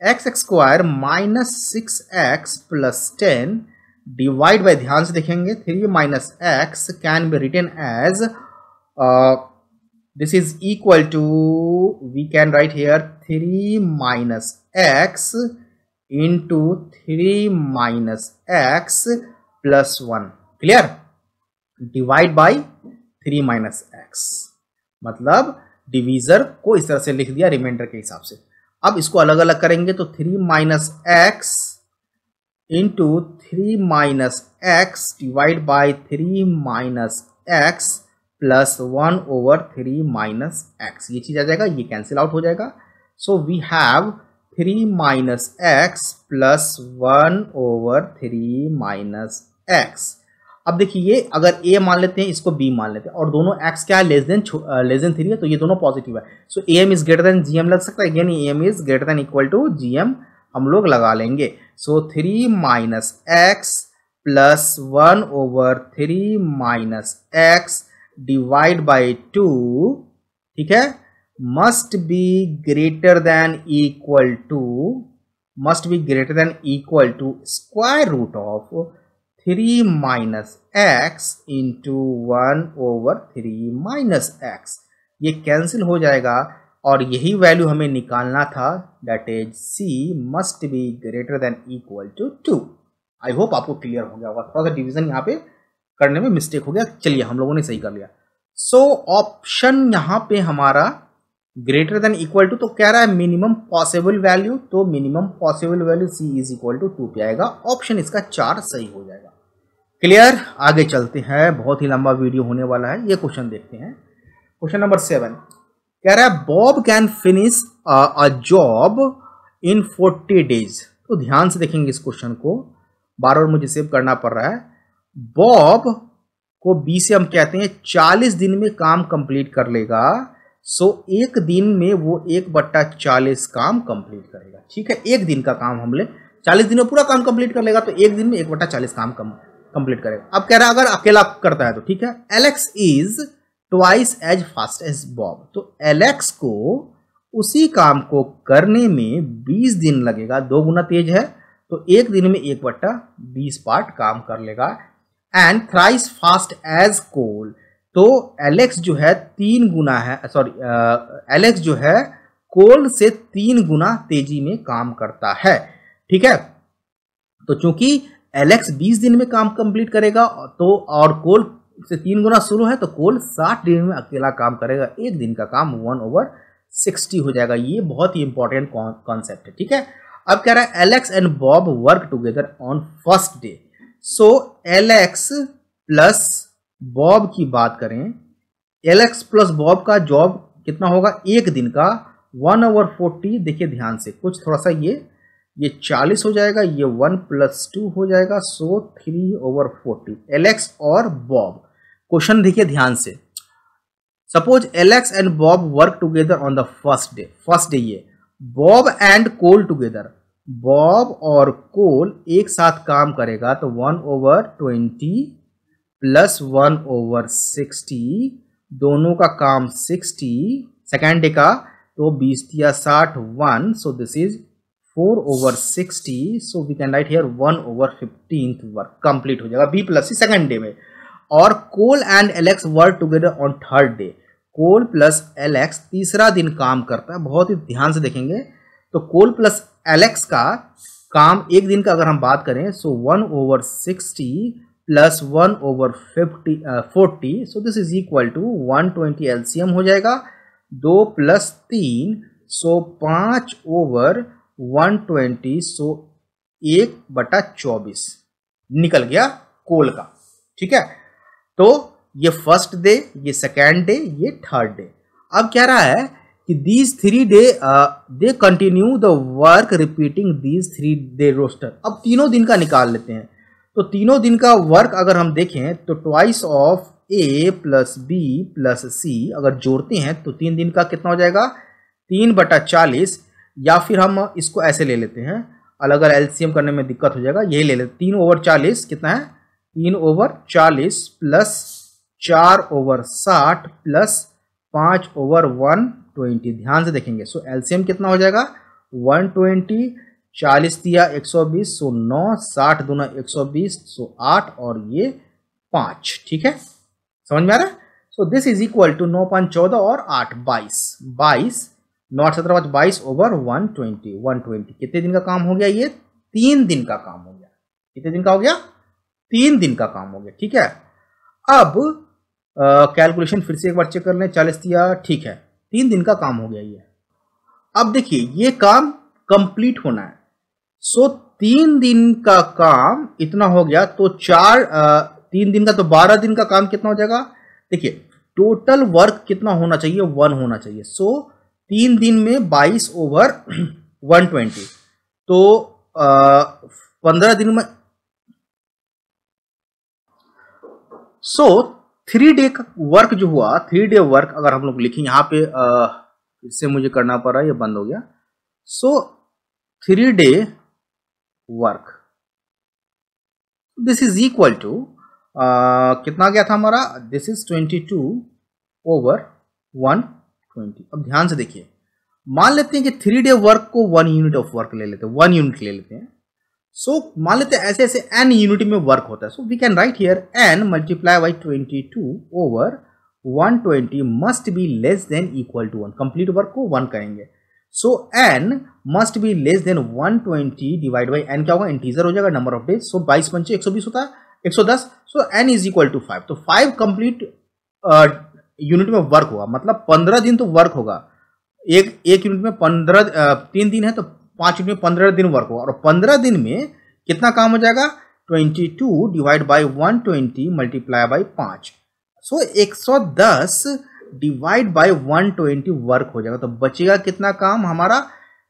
x² -6x + 10 divide by, ध्यान से देखेंगे, 3 - x can be written as this is equal to, we can write here 3 - x into 3 - x plus 1, clear, divide by 3 - x, मतलब divisor को इस तरह से लिख दिया रिमाइंडर के हिसाब से। अब इसको अलग अलग करेंगे तो 3 - x into 3 - x divide bye 3 - x plus 1/3 - x, ये चीज आ जाएगा, ये कैंसिल आउट हो जाएगा। So we have 3 - x plus 1/3 - x। अब देखिए, अगर a मान लेते हैं, इसको b मान लेते हैं, और दोनों x क्या है, लेस देन 3 है, तो ये दोनों पॉजिटिव है। So am is greater than gm लग सकता है, यानी am is greater than equal to gm हम लोग लगा लेंगे। So 3 - x plus 1/3 - x divide by 2, ठीक है, must be greater than equal to square root of 3 - x into 1/3 - x। ये कैंसिल हो जाएगा और यही वैल्यू हमें निकालना था, that is c must be greater than equal to 2। I hope आपको क्लियर हो गया होगा, थोड़ा सा डिवीजन यहाँ पे करने में मिस्टेक हो गया, चलिए हम लोगों ने सही कर लिया। सो ऑप्शन यहाँ पे हमारा ग्रेटर देन इक्वल टू, तो कह रहा है मिनिमम पॉसिबल वैल्यू, तो minimum possible value c is equal to 2 पे आएगा। ऑप्शन इसका 4 सही हो जाएगा। क्लियर, आगे चलते हैं, बहुत ही लंबा वीडियो होने वाला है। ये क्वेश्चन देखते हैं, क्वेश्चन नंबर 7 कह रहा है Bob can finish a job in 40 days. तो ध्यान से देखेंगे इस क्वेश्चन को, बार बार मुझे सेव करना पड़ रहा है। बॉब को बी से हम कहते हैं 40 दिन में काम कंप्लीट कर लेगा, सो एक दिन में वो 1/40 काम कंप्लीट करेगा। ठीक है, एक दिन का काम हम ले 40 दिन में पूरा काम कंप्लीट कर लेगा, तो एक दिन में 1/40 काम कंप्लीट करेगा। अब कह रहा है अगर अकेला करता है तो ठीक है, Alex is twice as fast as Bob. तो एलेक्स को उसी काम को करने में 20 दिन लगेगा, 2 गुना तेज है, तो एक दिन में 1/20 पार्ट काम कर लेगा। And thrice fast as Cole, तो एलेक्स जो है 3 गुना है, एलेक्स जो है कोल से 3 गुना तेजी में काम करता है। ठीक है, तो चूंकि एलेक्स 20 दिन में काम कंप्लीट करेगा, तो और कोल से 3 गुना शुरू है, तो कोल 60 दिन में अकेला काम करेगा, एक दिन का काम 1/60 हो जाएगा। ये बहुत ही इंपॉर्टेंट कॉन्सेप्ट है। ठीक है, अब कह रहा है Alex and Bob work together on first day. So Alex plus Bob की बात करें, एलेक्स प्लस बॉब का जॉब कितना होगा, एक दिन का 1/40। देखिए ध्यान से, कुछ थोड़ा सा ये 40 हो जाएगा, ये 1 + 2 हो जाएगा, सो 3/40 एलेक्स और बॉब। क्वेश्चन देखिए ध्यान से, suppose Alex and Bob work together on the first day ये Bob and Cole together, Bob और कोल एक साथ काम करेगा, तो 1/20 + 1/60, दोनों का काम 60, सेकेंड डे का, तो 20 या 60 1, so this is 4/60, so we can write here 1/15 work complete हो जाएगा, B + C सेकेंड डे में। और Cole and Alex work together on third day, Cole plus Alex तीसरा दिन काम करता है। बहुत ही ध्यान से देखेंगे, तो कोल प्लस एलेक्स का काम एक दिन का अगर हम बात करें, so 1/60 + 1/40, so this is equal to 120 LCM हो जाएगा, 2 + 3, सो 5/120, सो 1/24 निकल गया कोल का। ठीक है, तो ये फर्स्ट डे, ये सेकेंड डे, ये थर्ड डे। अब कह रहा है कि these 3 day they continue the work repeating these 3 day roster. अब तीनों दिन का निकाल लेते हैं। तो तीनों दिन का वर्क अगर हम देखें तो twice of A plus B plus C अगर जोड़ते हैं तो 3 दिन का कितना हो जाएगा 3/40, या फिर हम इसको ऐसे ले लेते हैं, अलग अलग एलसीएम करने में दिक्कत हो जाएगा, यही ले लेते 3/40 कितना है 3/40 प्लस 4/60 प्लस 5/120। ध्यान से देखेंगे। सो एलसीएम कितना हो जाएगा 120, 40 दिया 120, सो 9, 60 दूना 120, सो 8 और ये 5। ठीक है, समझ में आ रहा है। So this is equal to 9/14 और 8 22, 9 17 22/120। कितने दिन का काम हो गया, ये 3 दिन का काम हो गया। कितने दिन का हो गया 3 दिन का काम हो गया। ठीक है, अब कैलकुलेशन फिर से एक बार चेक कर लें, 40 दिया, ठीक है 3 दिन का काम हो गया ये। अब देखिए ये काम कंप्लीट होना है। सो 3 दिन का काम इतना हो गया, तो 3 दिन का तो 12 दिन का काम कितना हो जाएगा। देखिए टोटल वर्क कितना होना चाहिए 1 होना चाहिए। सो 3 दिन में 22/120, तो 15 दिन में। सो 3 डे का वर्क जो हुआ, 3 डे वर्क अगर हम लोग लिखें यहाँ पे, इससे मुझे करना पड़ा, ये बंद हो गया। So 3 day work this is equal to कितना गया था हमारा, दिस इज 22/120। अब ध्यान से देखिए, मान लेते हैं कि 3 डे वर्क को 1 यूनिट ऑफ वर्क ले लेते हैं, 1 यूनिट ले लेते हैं। सो मान लेते हैं ऐसे ऐसे n यूनिट में वर्क होता है। So we can write here n multiply by 22/120 must be less than equal to 1। Complete work को 1 करेंगे। So n must be less than 120 divide by n क्या होगा, इंटीजर हो जाएगा, नंबर ऑफ डेज। सो 22 पंचे 120 होता है, 110। सो n इज इक्वल टू 5। तो 5 कंप्लीट यूनिट में वर्क होगा, मतलब 15 दिन तो वर्क होगा। एक यूनिट में 3 दिन है तो 5 यूनिट में 15 दिन वर्क होगा, और 15 दिन में कितना काम हो जाएगा 22 divide by 120 multiply by 5। So 110 divide by 120 work हो जाएगा। तो बचेगा कितना काम हमारा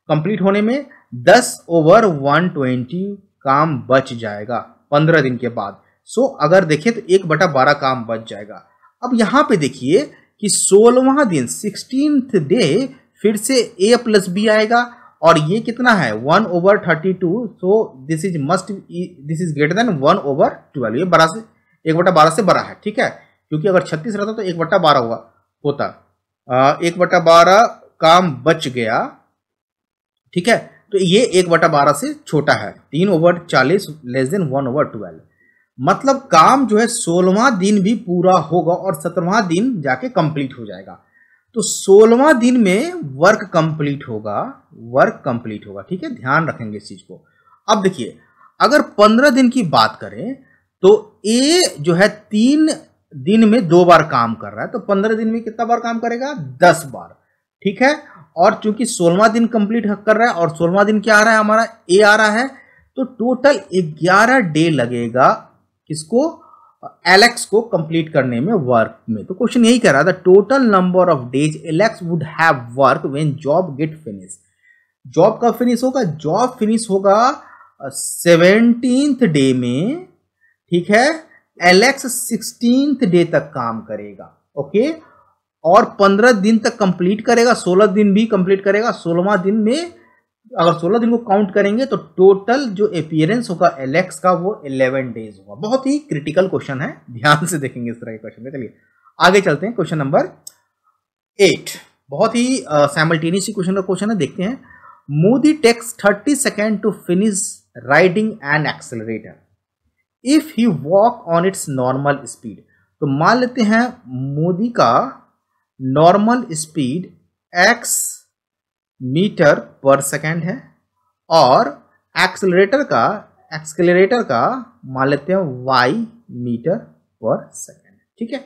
कंप्लीट होने में, 10/120 काम बच जाएगा 15 दिन के बाद। सो अगर देखें तो 1/12 काम बच जाएगा। अब यहां पे देखिए कि 16वां दिन 16th डे फिर से a प्लस बी आएगा, और ये कितना है 1/32। सो दिस इज ग्रेटर देन 1/12। ये 1/12 से बड़ा है। ठीक है, क्योंकि अगर 36 रहता तो 1/12 होता। 1/12 काम बच गया। ठीक है, तो ये 1/12 से छोटा है, 3/40 लेस देन 1/12। मतलब काम जो है 16वां दिन भी पूरा होगा और 17वां दिन जाके कंप्लीट हो जाएगा। तो 16वां दिन में वर्क कंप्लीट होगा, ठीक है, ध्यान रखेंगे इस चीज को। अब देखिए अगर 15 दिन की बात करें तो ए जो है 3 दिन में 2 बार काम कर रहा है, तो 15 दिन में कितना बार काम करेगा 10 बार। ठीक है, और चूंकि 16वां दिन कंप्लीट कर रहा है और 16वां दिन क्या आ रहा है हमारा ए आ रहा है, तो टोटल 11 डे लगेगा किसको, एलेक्स को कंप्लीट करने में वर्क में। तो क्वेश्चन यही कह रहा था, total number of days Alex would have work when job get finish. Job कब फिनिश होगा, जॉब फिनिश होगा 17th डे में। ठीक है, एलेक्स 16th डे तक काम करेगा। ओके, और 15 दिन तक कंप्लीट करेगा, 16 दिन भी कंप्लीट करेगा। 16वां दिन में अगर 16 दिन को काउंट करेंगे तो टोटल जो अपीयरेंस होगा एलेक्स का वो 11 डेज होगा। बहुत ही क्रिटिकल क्वेश्चन है, ध्यान से देखेंगे इस तरह के क्वेश्चन। चलिए आगे चलते हैं, क्वेश्चन नंबर 8 बहुत ही साइमल्टेनियस क्वेश्चन है, देखते हैं। Modi takes 30 second to finish riding an accelerator if he walk on its normal speed. तो मान लेते हैं मोदी का normal speed x metre per second है और एक्सेलरेटर का मान लेते हैं y मीटर पर सेकेंड। ठीक है,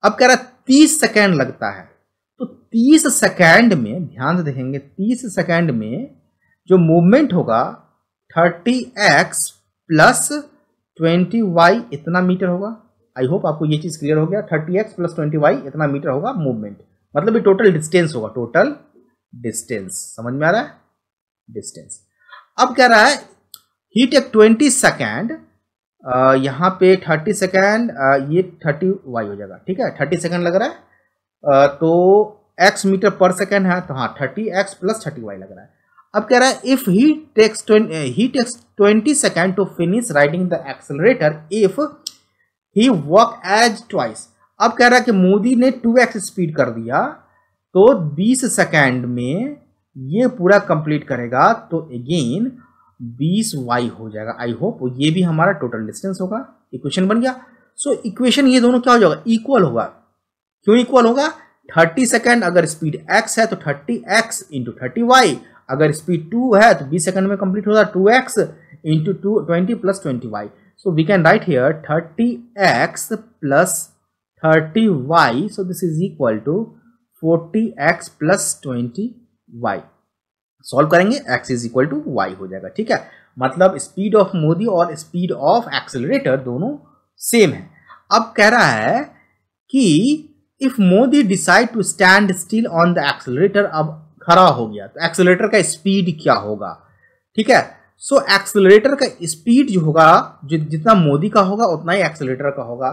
अब कह रहा है 30 सेकेंड लगता है, तो 30 सेकेंड में ध्यान से देखेंगे, 30 सेकेंड में जो मूवमेंट होगा 30x प्लस 20y इतना मीटर होगा। आई होप आपको ये चीज क्लियर हो गया। 30x प्लस 20y इतना मीटर होगा मूवमेंट, मतलब ये टोटल डिस्टेंस होगा, टोटल डिस्टेंस। समझ में आ रहा है? डिस्टेंस। अब कह रहा है ही टेक 20 सेकेंड, यहाँ पे 30 सेकेंड, ये 30y हो जाएगा, ठीक है, 30 सेकेंड लग रहा है, तो x मीटर पर सेकेंड है, तो हाँ 30x प्लस 30y लग रहा है। अब कह रहा है if he takes 20 second to finish riding the accelerator if he work as twice. अब कह रहा है कि मोदी ने 2x स्पीड कर दिया, तो 20 सेकेंड में ये पूरा कंप्लीट करेगा, तो अगेन 20y हो जाएगा। आई होप ये भी हमारा टोटल डिस्टेंस होगा। इक्वेशन बन गया। सो इक्वेशन ये दोनों क्या हो जाएगा? इक्वल होगा। क्यों इक्वल होगा? 30 सेकेंड अगर स्पीड x है तो 30x इंटू 30y, अगर स्पीड 2 है तो 20 सेकेंड में कंप्लीट होगा 2x into 20 plus 20y। So we can write here 30x plus 30y, so this is equal to 40x plus 20y। Solve करेंगे, x is equal to y हो जाएगा, ठीक है। मतलब स्पीड ऑफ मोदी और स्पीड ऑफ एक्सेलरेटर दोनों same है। अब कह रहा है कि if Modi decide to stand still on the accelerator, अब खड़ा हो गया तो एक्सेलरेटर का स्पीड क्या होगा, ठीक है। सो एक्सेलरेटर का स्पीड जो होगा, जितना मोदी का होगा उतना ही एक्सेलरेटर का होगा।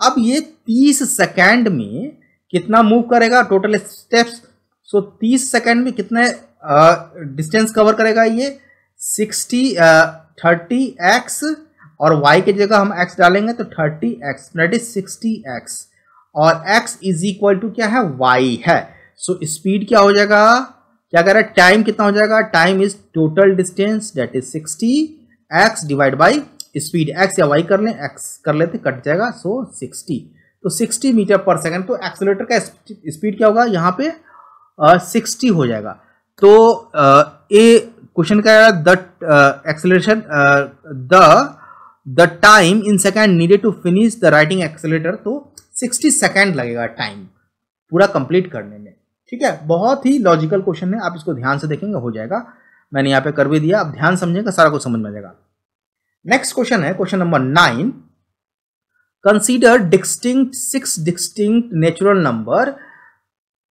अब ये 30 सेकेंड में कितना मूव करेगा, टोटल स्टेप्स। सो 30 सेकेंड में कितने डिस्टेंस कवर करेगा ये? 30x और y की जगह हम x डालेंगे तो 30x, दैट इज 60x, और x इज इक्वल टू क्या है? y है। सो स्पीड क्या हो जाएगा? क्या कह रहा है? टाइम कितना हो जाएगा? Time is total distance, that is 60x divide by speed, x या y कर लें, x कर लेते कट जाएगा, सो 60। तो 60 मीटर पर सेकेंड। तो एक्सेलरेटर का स्पीड क्या होगा यहाँ पे? 60 हो जाएगा। तो ए क्वेश्चन का the acceleration the time in second needed to finish the riding accelerator, तो 60 सेकेंड लगेगा टाइम पूरा कंप्लीट करने में, ठीक है। बहुत ही लॉजिकल क्वेश्चन है, आप इसको ध्यान से देखेंगे हो जाएगा। मैंने यहाँ पे कर भी दिया, अब ध्यान समझेंगे सारा कुछ समझ में आ जाएगा। नेक्स्ट क्वेश्चन है question number 9। Consider distinct 6 distinct natural number,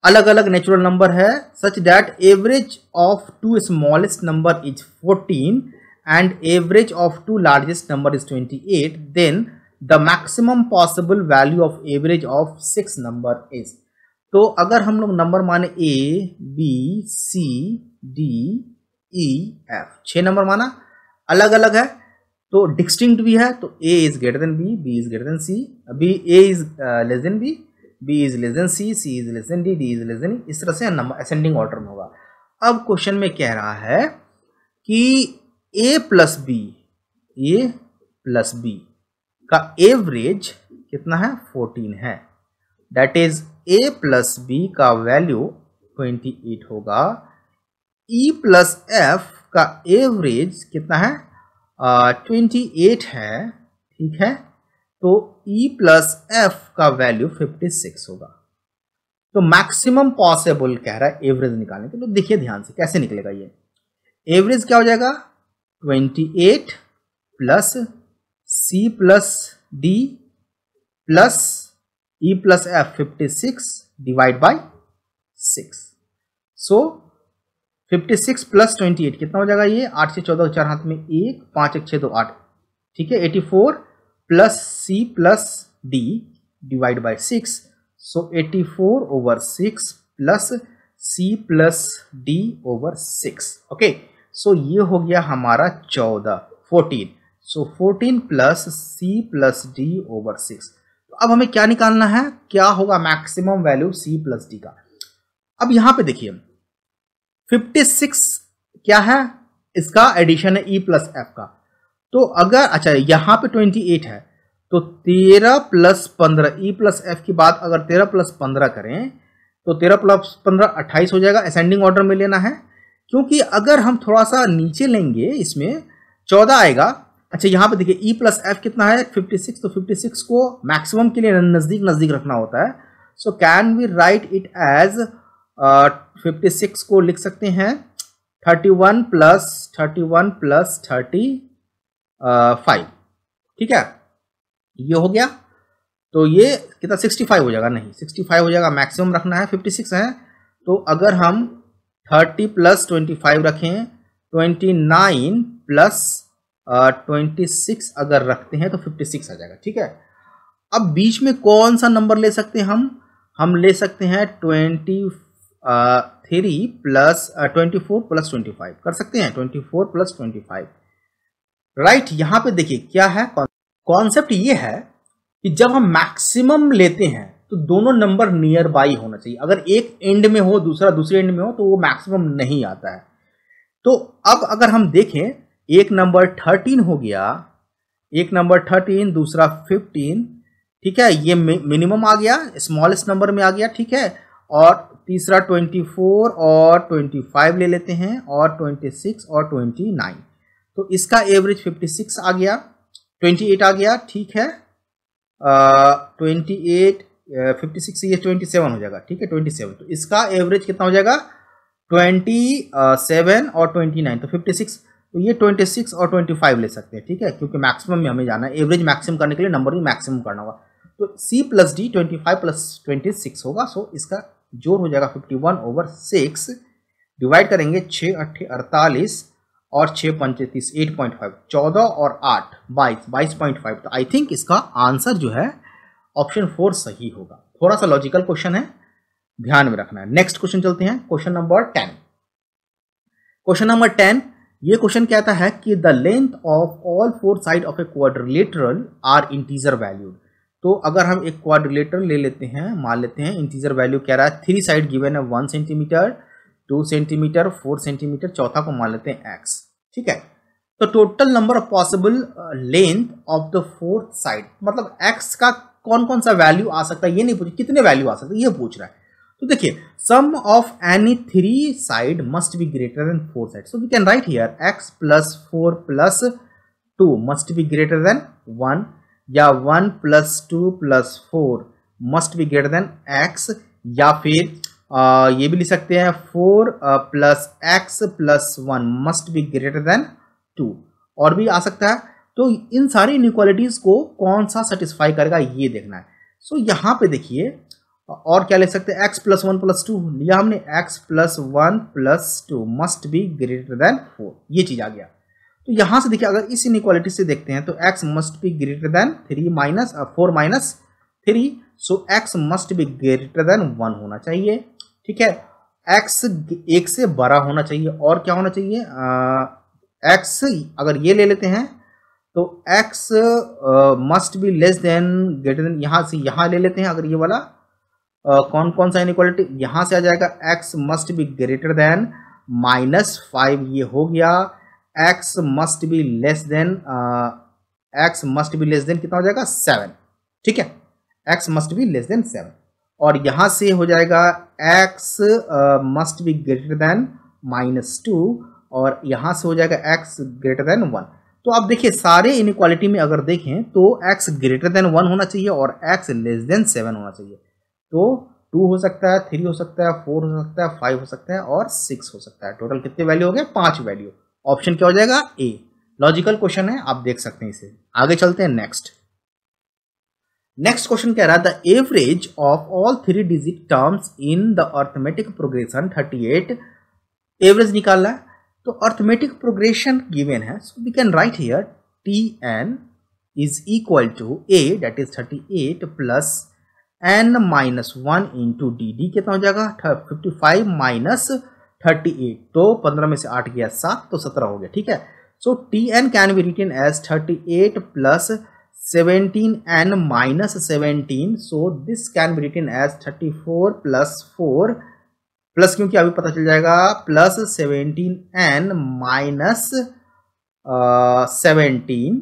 अलग अलग नेचुरल नंबर है, such that average of 2 smallest number is 14 and average of 2 largest number is 28, then the maximum possible value of average of 6 number is. तो अगर हम लोग number माने A, B, C, D, E, F, 6 number माना, अलग अलग है तो डिस्टिंक्ट भी है, तो A is greater then B, B is greater then C, अभी A is less then B, B is less then C, C is less then D, D is less then E, इस तरह से number ascending order में होगा। अब question में कह रहा है कि A प्लस B का एवरेज कितना है? 14 है, that is A plus B का वैल्यू 28 होगा। E प्लस F का एवरेज कितना है? 28 है, ठीक है। तो E प्लस F का वैल्यू 56 होगा। तो मैक्सिमम पॉसिबल कह रहा है एवरेज निकालने के, तो देखिए ध्यान से कैसे निकलेगा ये। एवरेज क्या हो जाएगा? 28 plus C plus D plus E plus F 56 divide by 6। So 56 plus 28 कितना हो जाएगा? ये 8 से 14 4 हाथ में 1, 5 1 6 2 8, ठीक है। 84 plus C plus D divide by 6, so 84 over 6 plus C plus D over 6, okay. So ये हो गया हमारा 14। So 14 plus C plus D over 6। तो अब हमें क्या निकालना है? क्या होगा maximum value C plus D का? अब यहां पे देखिए 56 क्या है? इसका एडिशन है E प्लस F का। तो अगर अच्छा यहां पे 28 है, तो 13 प्लस 15, E प्लस F की बात अगर 13 प्लस 15 करें तो 13 प्लस 15 28 हो जाएगा। असेंडिंग ऑर्डर में लेना है, क्योंकि अगर हम थोड़ा सा नीचे लेंगे इसमें 14 आएगा। अच्छा यहाँ पे देखिए E प्लस F कितना है? 56, तो 56 को मैक्सिमम के लिए नजदीक रखना होता है। So can we write it as 56 को लिख सकते हैं 31 प्लस 35, ठीक है, ये हो गया। तो ये कितना 65 हो जाएगा, नहीं 65 हो जाएगा, मैक्सिमम रखना है 56 है। तो अगर हम 30 प्लस 25 रखें 29 प्लस 26 अगर रखते हैं तो 56 आ जाएगा, ठीक है। अब बीच में कौन सा नंबर ले सकते हैं हम ले सकते हैं 24 प्लस 25 कर सकते हैं, 24 प्लस 25, राइट। यहां पे देखिए क्या है कॉन्सेप्ट, ये है कि जब हम मैक्सिमम लेते हैं तो दोनों नंबर नियर बाई होना चाहिए। अगर एक एंड में हो दूसरा दूसरे एंड में हो तो वो मैक्सिमम नहीं आता है। तो अब अगर हम देखें, एक नंबर 13 हो गया, एक नंबर 13, दूसरा 15, ठीक है, ये मिनिमम आ गया, स्मॉलेस्ट नंबर में आ गया, ठीक है। और तीसरा 24 और 25 ले लेते हैं, और 26 और 29, तो इसका एवरेज 56 आ गया, 28 आ गया, ठीक है। 28 56 से ये 27 हो जाएगा, ठीक है, 27, तो इसका एवरेज कितना हो जाएगा 27 और 29, तो 56, तो ये 26 और 25 ले सकते हैं, ठीक है, क्योंकि मैक्सिमम में हमें जाना है, एवरेज मैक्सिमम करने के लिए नंबर भी मैक्सिमम करना होगा। तो C प्लस डी 25 प्लस 26 होगा, सो इसका जोड़ हो जाएगा 51/6, डिवाइड करेंगे 6 8 48 और 6 5 30, 8.5, 14 और 8 22, 22.5, तो आई थिंक इसका आंसर जो है ऑप्शन 4 सही होगा। थोड़ा सा लॉजिकल क्वेश्चन है, ध्यान में रखना है। नेक्स्ट क्वेश्चन चलते हैं, क्वेश्चन नंबर 10। क्वेश्चन नंबर 10, ये क्वेश्चन कहता है कि the length of all 4 side of a quadrilateral are integer valued. तो अगर हम एक क्वाड्रिलेटरल ले लेते हैं, मान लेते हैं इंटीजर वैल्यू कह रहा है, 3 साइड गिवन है 1 सेंटीमीटर, 2 सेंटीमीटर, 4 सेंटीमीटर, चौथा को मान लेते हैं x, ठीक है। तो total number of possible length of the 4th side, मतलब x का कौन कौन सा वैल्यू आ सकता है, ये नहीं पूछ, कितने वैल्यू आ सकते हैं ये पूछ रहा है। तो देखिए, sum of any 3 side must be greater than 4 side, so we can write here x plus 4 plus 2 must be greater than 1, या 1 plus 2 plus 4 must be greater than x, या फिर ये भी लिख सकते हैं 4 plus x plus 1 must be greater than 2, और भी आ सकता है। तो इन सारी इनइक्वालिटीज को कौन सा सेटिस्फाई करेगा ये देखना है। सो यहाँ पे देखिए, और क्या लिख सकते हैं, x प्लस 1 प्लस 2 लिया हमने, x plus 1 plus 2 must be greater than 4, ये चीज आ गया। तो यहां से देखिए, अगर इस इनइक्वालिटी से देखते हैं तो x must be greater than 4 minus 3, so x must be greater than 1 होना चाहिए, ठीक है। x 1 से बड़ा होना चाहिए, और क्या होना चाहिए, x अगर ये ले लेते हैं तो x must be less then greater than, यहां से यहां ले लेते हैं, अगर ये वाला कौन कौन सा इनइक्वालिटी यहां से आ जाएगा, x must be greater then -5, ये हो गया। x must be less then कितना हो जाएगा 7, ठीक है, x must be less then 7, और यहां से हो जाएगा x must be greater than -2, और यहां से हो जाएगा x ग्रेटर देन 1। तो आप देखिए, सारे इनइक्वालिटी में अगर देखें तो x ग्रेटर देन 1 होना चाहिए और x लेस देन 7 होना चाहिए। तो 2 हो सकता है, 3 हो सकता है, 4 हो सकता है, 5 हो सकता है, और 6 हो सकता है। टोटल कितने वैल्यू हो गए, 5 वैल्यू। ऑप्शन क्या हो जाएगा, ए। लॉजिकल क्वेश्चन है, आप देख सकते हैं इसे। आगे चलते हैं नेक्स्ट क्वेश्चन कह रहा है, the average of all 3 digit terms in the arithmetic progression 38, average निकालना है। तो अर्थमेटिक प्रोग्रेशन गिवन है, so we can write here Tn is equal to a, that is 38 plus n minus 1 into d, कितना हो जाएगा 55 minus 38, तो 15 में से 8 गया 7, तो 17 हो गया, ठीक है। So Tn can be written as 38 plus 17n minus 17, so this can be written as 34 plus 4 plus, क्योंकि अभी पता चल जाएगा, plus 17n minus 17,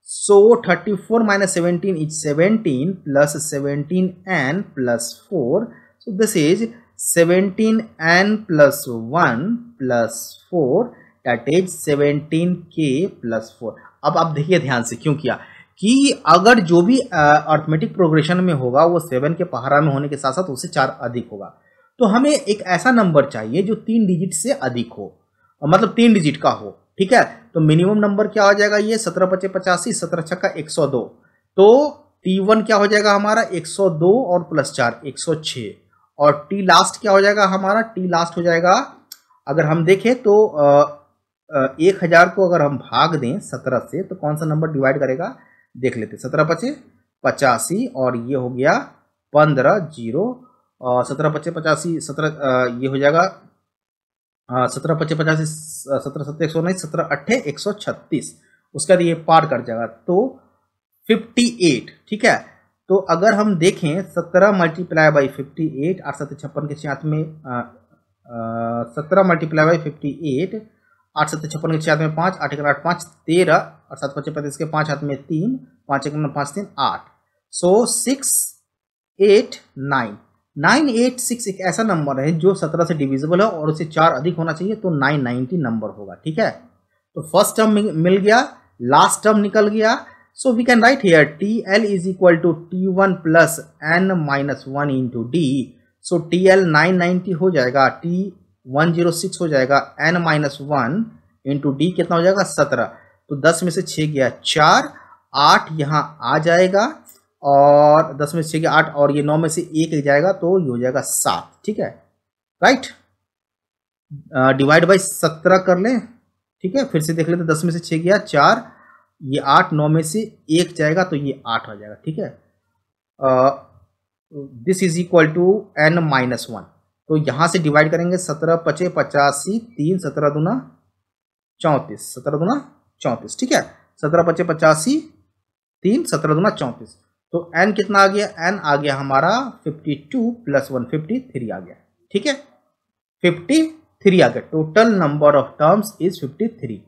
so 34 minus 17 is 17 plus 17n plus 4, so this is 17n plus 1 plus 4, that is 17k plus 4। अब आप देखिए ध्यान से, क्यों किया कि अगर जो भी अर्थमेटिक प्रोग्रेशन में होगा वो 7 के पहाड़ा में होने के साथ साथ उससे 4 अधिक होगा। तो हमें एक ऐसा नंबर चाहिए जो 3 डिजिट से अधिक हो, मतलब 3 डिजिट का हो, ठीक है। तो मिनिमम नंबर क्या आ जाएगा, ये 17 × 5 = 85, 17 × 6 = 102, तो T1 क्या हो जाएगा हमारा 102 और प्लस 4 106, और T लास्ट क्या हो जाएगा हमारा, T लास्ट हो जाएगा, अगर हम देखें तो 1000 को अगर हम भाग दें 17 से तो कौन सा नंबर डिवाइड करेगा, देख लेते। 17 पचे 85 और ये हो गया 15 0, 17 पचे 85 17 ये हो जाएगा 17 पचे 85 17 7 119 17 8 136, उसका ये पार कर जाएगा तो 58। ठीक है, तो अगर हम देखें 17 मल्टीप्लाई बाई 58 8 7 56 के साथ में 17 मल्टीप्लाई बाई 58 8 7 56 के साथ में 5 8 1 8 5 13 और 7 5 35 के 5 हाथ में 3 5 1 5 3 8, सो 6 8 9 986 एक ऐसा नंबर है जो 17 से डिविजिबल है और उसे 4 अधिक होना चाहिए तो 990 नंबर होगा। ठीक है, तो फर्स्ट टर्म मिल गया, लास्ट टर्म निकल गया, so we can write here TL is equal to T1 plus n minus 1 into d, so TL 990 हो जाएगा, T106 हो जाएगा, n माइनस 1 इंटू डी कितना हो जाएगा 17, तो 10 में से 6 गया 4, 8 यहाँ आ जाएगा और 10 में से 6 गया 8 और ये 9 में से 1 जाएगा तो ये हो जाएगा 7। ठीक है, राइट, डिवाइड बाई 17 कर लें। ठीक है, फिर से देख लेते, 10 में से 6 गया 4, ये 8 9 में से 1 जाएगा तो ये 8 हो जाएगा। ठीक है, this is equal to n minus 1, तो यहाँ से डिवाइड करेंगे 17 पचे 85 3 17 दूना 34 17 दूना 34। ठीक है, 17 पचे 85 3 17 दूना 34, तो n कितना आ गया, n आ गया हमारा 52 प्लस 1 53 आ गया। ठीक है, 53 आ गया, total number of terms is 53।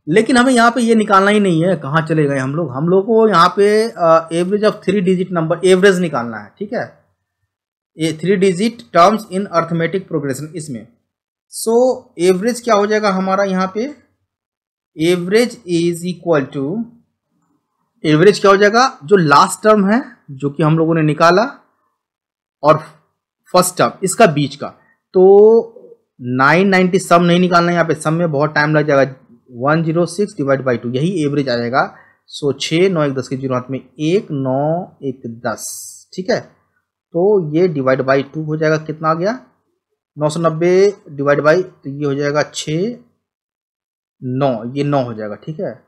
लेकिन हमें यहाँ पे ये निकालना ही नहीं है, कहाँ चले गए हम लोग को यहाँ पे average of 3 digit number average निकालना है। ठीक है, ये 3 digit terms in arithmetic progression इसमें, सो एवरेज क्या हो जाएगा हमारा यहाँ पे, average is equal to, average क्या हो जाएगा, जो लास्ट टर्म है जो कि हम लोगों ने निकाला और फर्स्ट टर्म इसका बीच का, तो 990 सम नहीं निकालना है यहाँ पे, सम में बहुत टाइम लग जाएगा, 106 डिवाइड बाई 2 यही एवरेज आ जाएगा, सो 6 9 1 10 के 0 हाथ में 1 9 1 10। ठीक है, तो ये डिवाइड बाई 2 हो जाएगा, कितना आ गया 990 डिवाइड बाई, तो ये हो जाएगा 6 9, ये 9 हो जाएगा। ठीक है,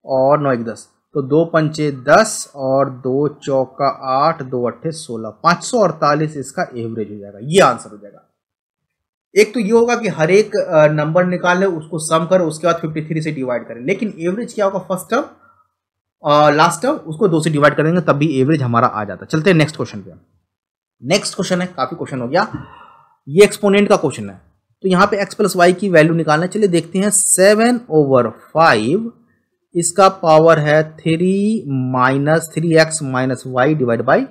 और 9 1 10, तो 2 पंचे 10 और 2 चौका 8 2 अट्ठे 16, 548 इसका एवरेज हो जाएगा, ये आंसर हो जाएगा। एक तो ये होगा कि हर एक नंबर निकाल ले उसको सम करें उसके बाद 53 से डिवाइड करें, लेकिन एवरेज क्या होगा, फर्स्ट टर्म लास्ट टर्म उसको 2 से डिवाइड करेंगे तब भी एवरेज हमारा आ जाता है। चलते हैं नेक्स्ट क्वेश्चन पे। नेक्स्ट क्वेश्चन है, काफी क्वेश्चन हो गया, ये एक्सपोनेंट का क्वेश्चन है, तो यहाँ पे x प्लस वाई की वैल्यू निकालना है। चलिए देखते हैं, 7/5 इसका पावर है 3 minus 3x minus y divide by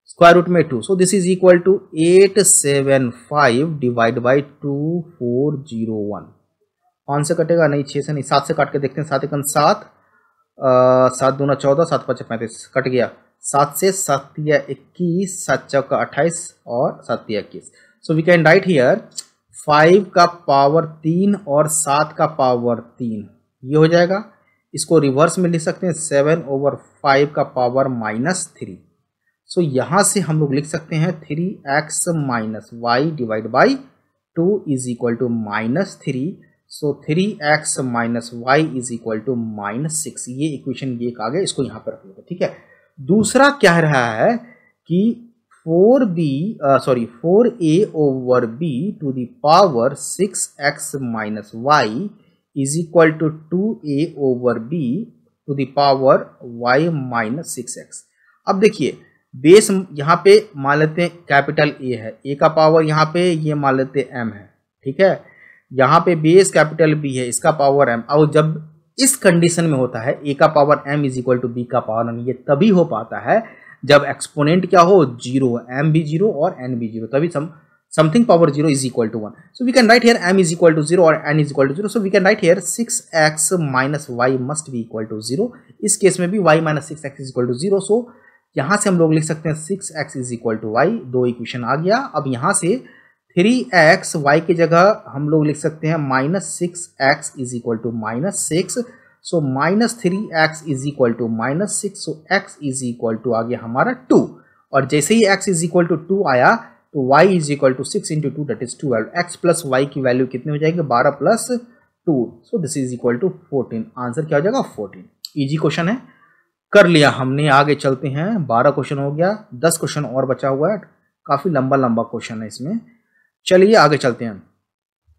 square root में 2, so this is equal to 875 divide by 2401। 5 से कटेगा नहीं, 6 से नहीं, 7 से काट के देखते हैं, 7 1 7 7 दूना 14 7 5 35 कट गया, 7 से 7 या 21 7 चौका 28 और 7 या 21, so we can write here 5 का पावर 3 और 7 का पावर 3, ये हो जाएगा। इसको रिवर्स में लिख सकते हैं 7/5 का पावर -3, सो यहाँ से हम लोग लिख सकते हैं 3x minus y divide by 2 is equal to -3, so 3x minus y is equal to -6, ये इक्वेशन ये आ गया, इसको यहाँ पर रख लेते। ठीक है, दूसरा क्या रहा है कि 4a over b to the power 6x minus y is equal to 2a over b to the power y minus 6x। अब देखिए, बेस यहाँ पे मान लेते हैं कैपिटल A है, A का पावर यहाँ पे ये मान लेते हैं m है। ठीक है, यहाँ पे बेस कैपिटल B है, इसका पावर m, और जब इस कंडीशन में होता है a का power m is equal to b का पावर m, ये तभी हो पाता है जब एक्सपोनेंट क्या हो 0, m भी 0 और n भी 0, तभी something power 0 is equal to 1, so we can write here m is equal to 0 और n is equal to 0, so we can write here 6x minus Y must be equal to 0, इस case में भी y minus 6x is equal to 0, सो यहाँ से हम लोग लिख सकते हैं 6x is equal to Y, 2 equation आ गया। अब यहाँ से 3x y की जगह हम लोग लिख सकते हैं -6x is equal to -6, so -3x is equal to -6, so x is equal to आ गया हमारा 2, और जैसे ही x इज इक्वल टू 2 आया तो y is equal to 6 into 2 that is 12, x plus y की वैल्यू कितनी हो जाएगी 12 plus 2, so this is equal to 14, answer क्या हो जाएगा 14। इजी क्वेश्चन है, कर लिया हमने। आगे चलते हैं, 12 क्वेश्चन हो गया, 10 क्वेश्चन और बचा हुआ है, काफी लंबा लंबा क्वेश्चन है इसमें। चलिए आगे चलते हैं।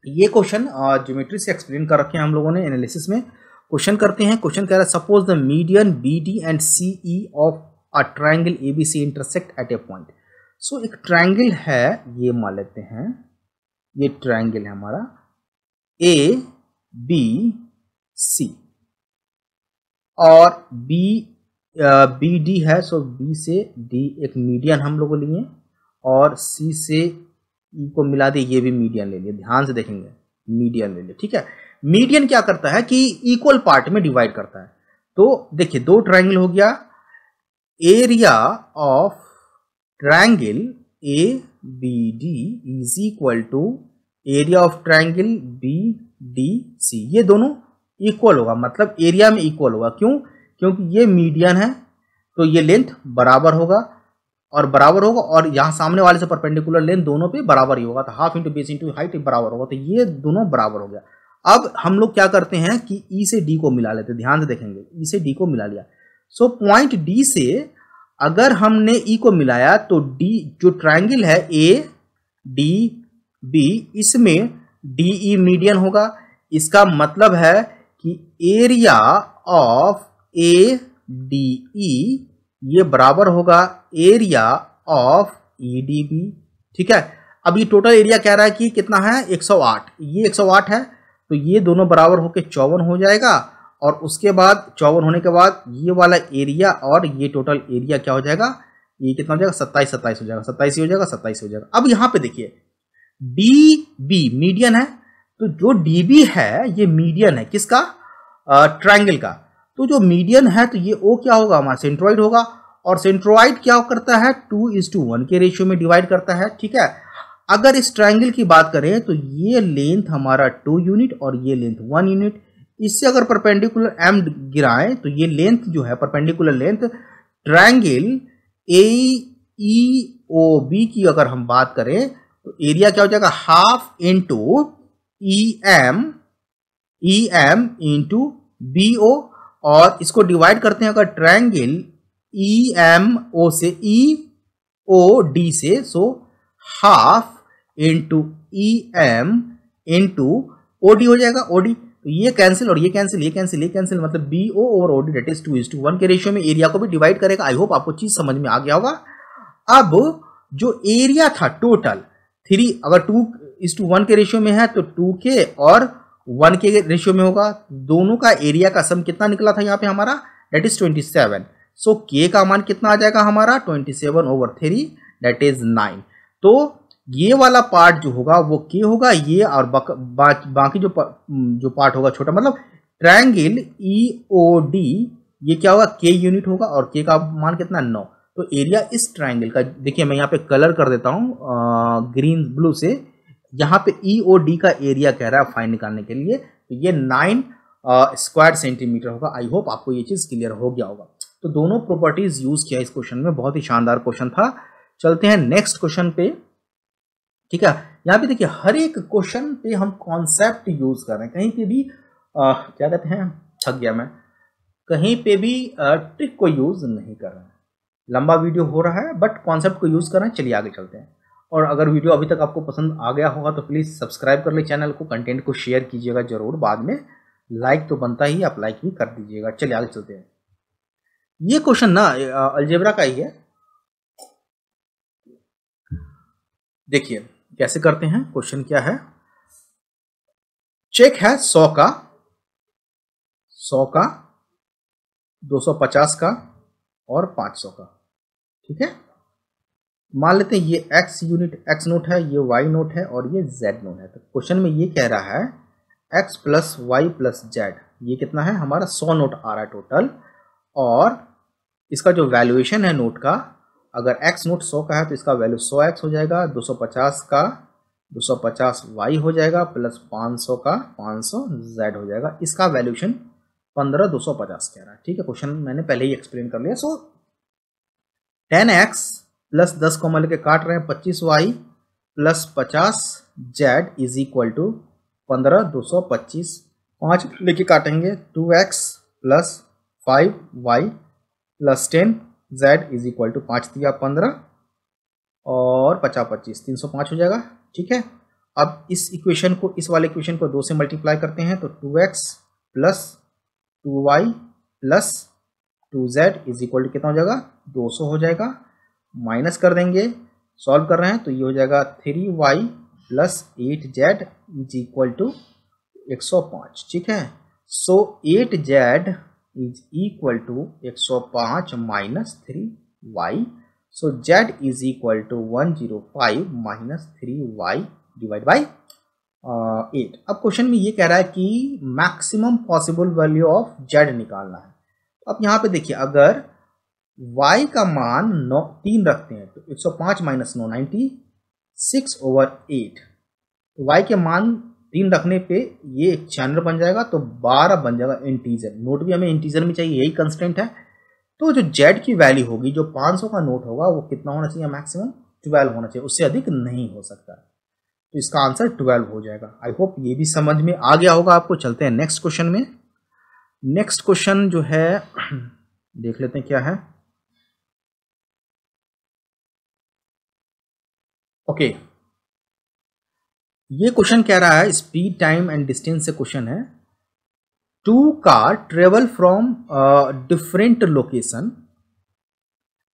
ये क्वेश्चन ज्योमेट्री से एक्सप्लेन कर रखे हैं हम लोगों ने एनालिसिस में। क्वेश्चन करते हैं, क्वेश्चन कह रहा है suppose the median BD and CE of a triangle ABC intersect at a point. So एक ट्रायंगल है, ये मान लेते हैं, ये ट्रायंगल है हमारा ABC और BD है, सो B से D एक मीडियन हम लोग लिए और C से E को मिला दे, ये भी मीडियन ले लिए, ध्यान से देखेंगे मीडियन ले लिए, ठीक है। मीडियन क्या करता है कि इक्वल पार्ट में डिवाइड करता है। तो देखिए दो ट्रायंगल हो गया, area of triangle ABD is equal to area of triangle BDC, ये दोनों इक्वल होगा, मतलब एरिया में इक्वल होगा। क्यों? क्योंकि ये मीडियन है तो ये लेंथ बराबर होगा और यहाँ सामने वाले से परपेंडिकुलर लेंथ दोनों पे बराबर ही होगा, तो half into base into height बराबर होगा, तो ये दोनों बराबर हो गया। अब हम लोग क्या करते हैं कि E से D को मिला लेते हैं, ध्यान से देखेंगे, E से D को मिला लिया। सो पॉइंट D से अगर हमने E को मिलाया तो D जो ट्रायंगल है ADB, इसमें DE मीडियन होगा। इसका मतलब है कि एरिया ऑफ ADE ये बराबर होगा एरिया ऑफ EDB, ठीक है। अब ये टोटल एरिया कह रहा है कि कितना है 108, ये 108 है, तो ये दोनों बराबर होके 54 हो जाएगा, और उसके बाद 54 होने के बाद ये वाला एरिया और ये टोटल एरिया क्या हो जाएगा, ये कितना हो जाएगा 27 हो जाएगा, 27 हो जाएगा, 27 हो जाएगा। अब यहाँ पे देखिए DB मीडियन है, तो जो DB है ये मीडियन है किसका, ट्रायंगल का। तो जो मीडियन है तो ये O क्या होगा हमारा सेंट्रोइड होगा, और सेंट्रोइड क्या करता है 2:1 के रेशियो में डिवाइड करता है, ठीक है। अगर इस ट्रायंगल की बात करें तो ये लेंथ हमारा 2 यूनिट और ये लेंथ 1 यूनिट, इससे अगर परपेंडिकुलर M गिराएं तो ये लेंथ जो है परपेंडिकुलर लेंथ ट्रायंगल AEOB की अगर हम बात करें तो एरिया क्या हो जाएगा half into EM into BO, और इसको डिवाइड करते हैं अगर ट्रायंगल EMO से EOD से, so half into EM into OD हो जाएगा OD, तो ये कैंसिल और ये कैंसिल, ये कैंसिल, ये कैंसिल, मतलब BO और OD दैट इज 2:1 के रेशियो में एरिया को भी डिवाइड करेगा। आई होप आपको चीज समझ में आ गया होगा। अब जो एरिया था टोटल 3, अगर 2:1 के रेशियो में है तो 2 के और 1 के रेशियो में होगा, दोनों का एरिया का सम कितना निकला था यहाँ पे हमारा दैट इज 27। सो K का मान कितना आ जाएगा हमारा 27/3 दैट इज 9। तो ये वाला पार्ट जो होगा वो K होगा, ये और बाकी जो पार्ट होगा छोटा, मतलब ट्रायंगल EOD ये क्या होगा K यूनिट होगा और K का मान कितना 9। तो एरिया इस ट्रायंगल का देखिए, मैं यहाँ पे कलर कर देता हूँ ग्रीन ब्लू से, यहाँ पे EOD का एरिया कह रहा है फाइन निकालने के लिए, तो ये 9 स्क्वायर सेंटीमीटर होगा। आई होप आपको ये चीज क्लियर हो गया होगा। तो दोनों प्रॉपर्टीज यूज किया इस क्वेश्चन में, बहुत ही शानदार क्वेश्चन था। चलते हैं नेक्स्ट क्वेश्चन पे, ठीक है। यहाँ पे देखिए हर एक क्वेश्चन पे हम कॉन्सेप्ट यूज कर रहे हैं, कहीं पे भी क्या कहते हैं, थक गया मैं, कहीं पे भी ट्रिक को यूज नहीं कर रहे हैं। लंबा वीडियो हो रहा है बट कॉन्सेप्ट को यूज कर रहे हैं। चलिए आगे चलते हैं। और अगर वीडियो अभी तक आपको पसंद आ गया होगा तो प्लीज सब्सक्राइब कर ले चैनल को, कंटेंट को शेयर कीजिएगा जरूर, बाद में लाइक तो बनता ही, आप लाइक भी कर दीजिएगा। चलिए आगे चलते हैं। ये क्वेश्चन ना अलजेब्रा का ही है, देखिए कैसे करते हैं। क्वेश्चन क्या है, चेक है 100 का, 250 का और 500 का, ठीक है। मान लेते हैं ये x यूनिट x नोट है, ये y नोट है और ये z नोट है। तो क्वेश्चन में ये कह रहा है x plus y plus z, ये कितना है हमारा 100 नोट आ रहा है टोटल, और इसका जो वैल्यूएशन है नोट का, अगर x नोट 100 का है तो इसका वैल्यू 100x हो जाएगा, 250 का 250 y हो जाएगा, प्लस 500 का 500 z हो जाएगा। इसका वैल्यूएशन 15,250 कह रहा है। ठीक है, क्वेश्चन मैंने पहले ही एक्सप्लेन कर लिया। सो 10x प्लस 10 को मिलकर काट रहे हैं 25y plus 50z is equal to 15,225। 5 लेके काटेंगे 2x plus 5y plus 10z is equal to 5 दिया 15 और 50 25 305 हो जाएगा। ठीक है, अब इस इक्वेशन को, इस वाले इक्वेशन को 2 से मल्टीप्लाई करते हैं तो 2x plus 2y plus 2z is equal to कितना हो जाएगा 200 हो जाएगा। माइनस कर देंगे, सॉल्व कर रहे हैं तो ये हो जाएगा 3y plus 8z is equal to 105। ठीक है, so 8z is equal to 105 minus 3y, so z is equal to 105 minus 3y divide by 8। अब क्वेश्चन में ये कह रहा है कि maximum possible value of z निकालना है। तो अब यहाँ पे देखिए, अगर y का मान 3 रखते हैं तो 105 माइनस 9 96 ओवर 8। तो y के मान 3 रखने पे ये एक चैनल बन जाएगा, तो 12 बन जाएगा इंटीजर। नोट भी हमें इंटीजर में चाहिए, यही कंस्टेंट है। तो जो z की वैल्यू होगी, जो 500 का नोट होगा, वो कितना होना चाहिए, मैक्सिमम 12 होना चाहिए, उससे अधिक नहीं हो सकता। तो इसका आंसर 12 हो जाएगा। आई होप ये भी समझ में आ गया होगा आपको। चलते हैं नेक्स्ट क्वेश्चन में। नेक्स्ट क्वेश्चन जो है देख लेते हैं क्या है। ओके, ये क्वेश्चन कह रहा है, स्पीड टाइम एंड डिस्टेंस से क्वेश्चन है। 2 car travel from different location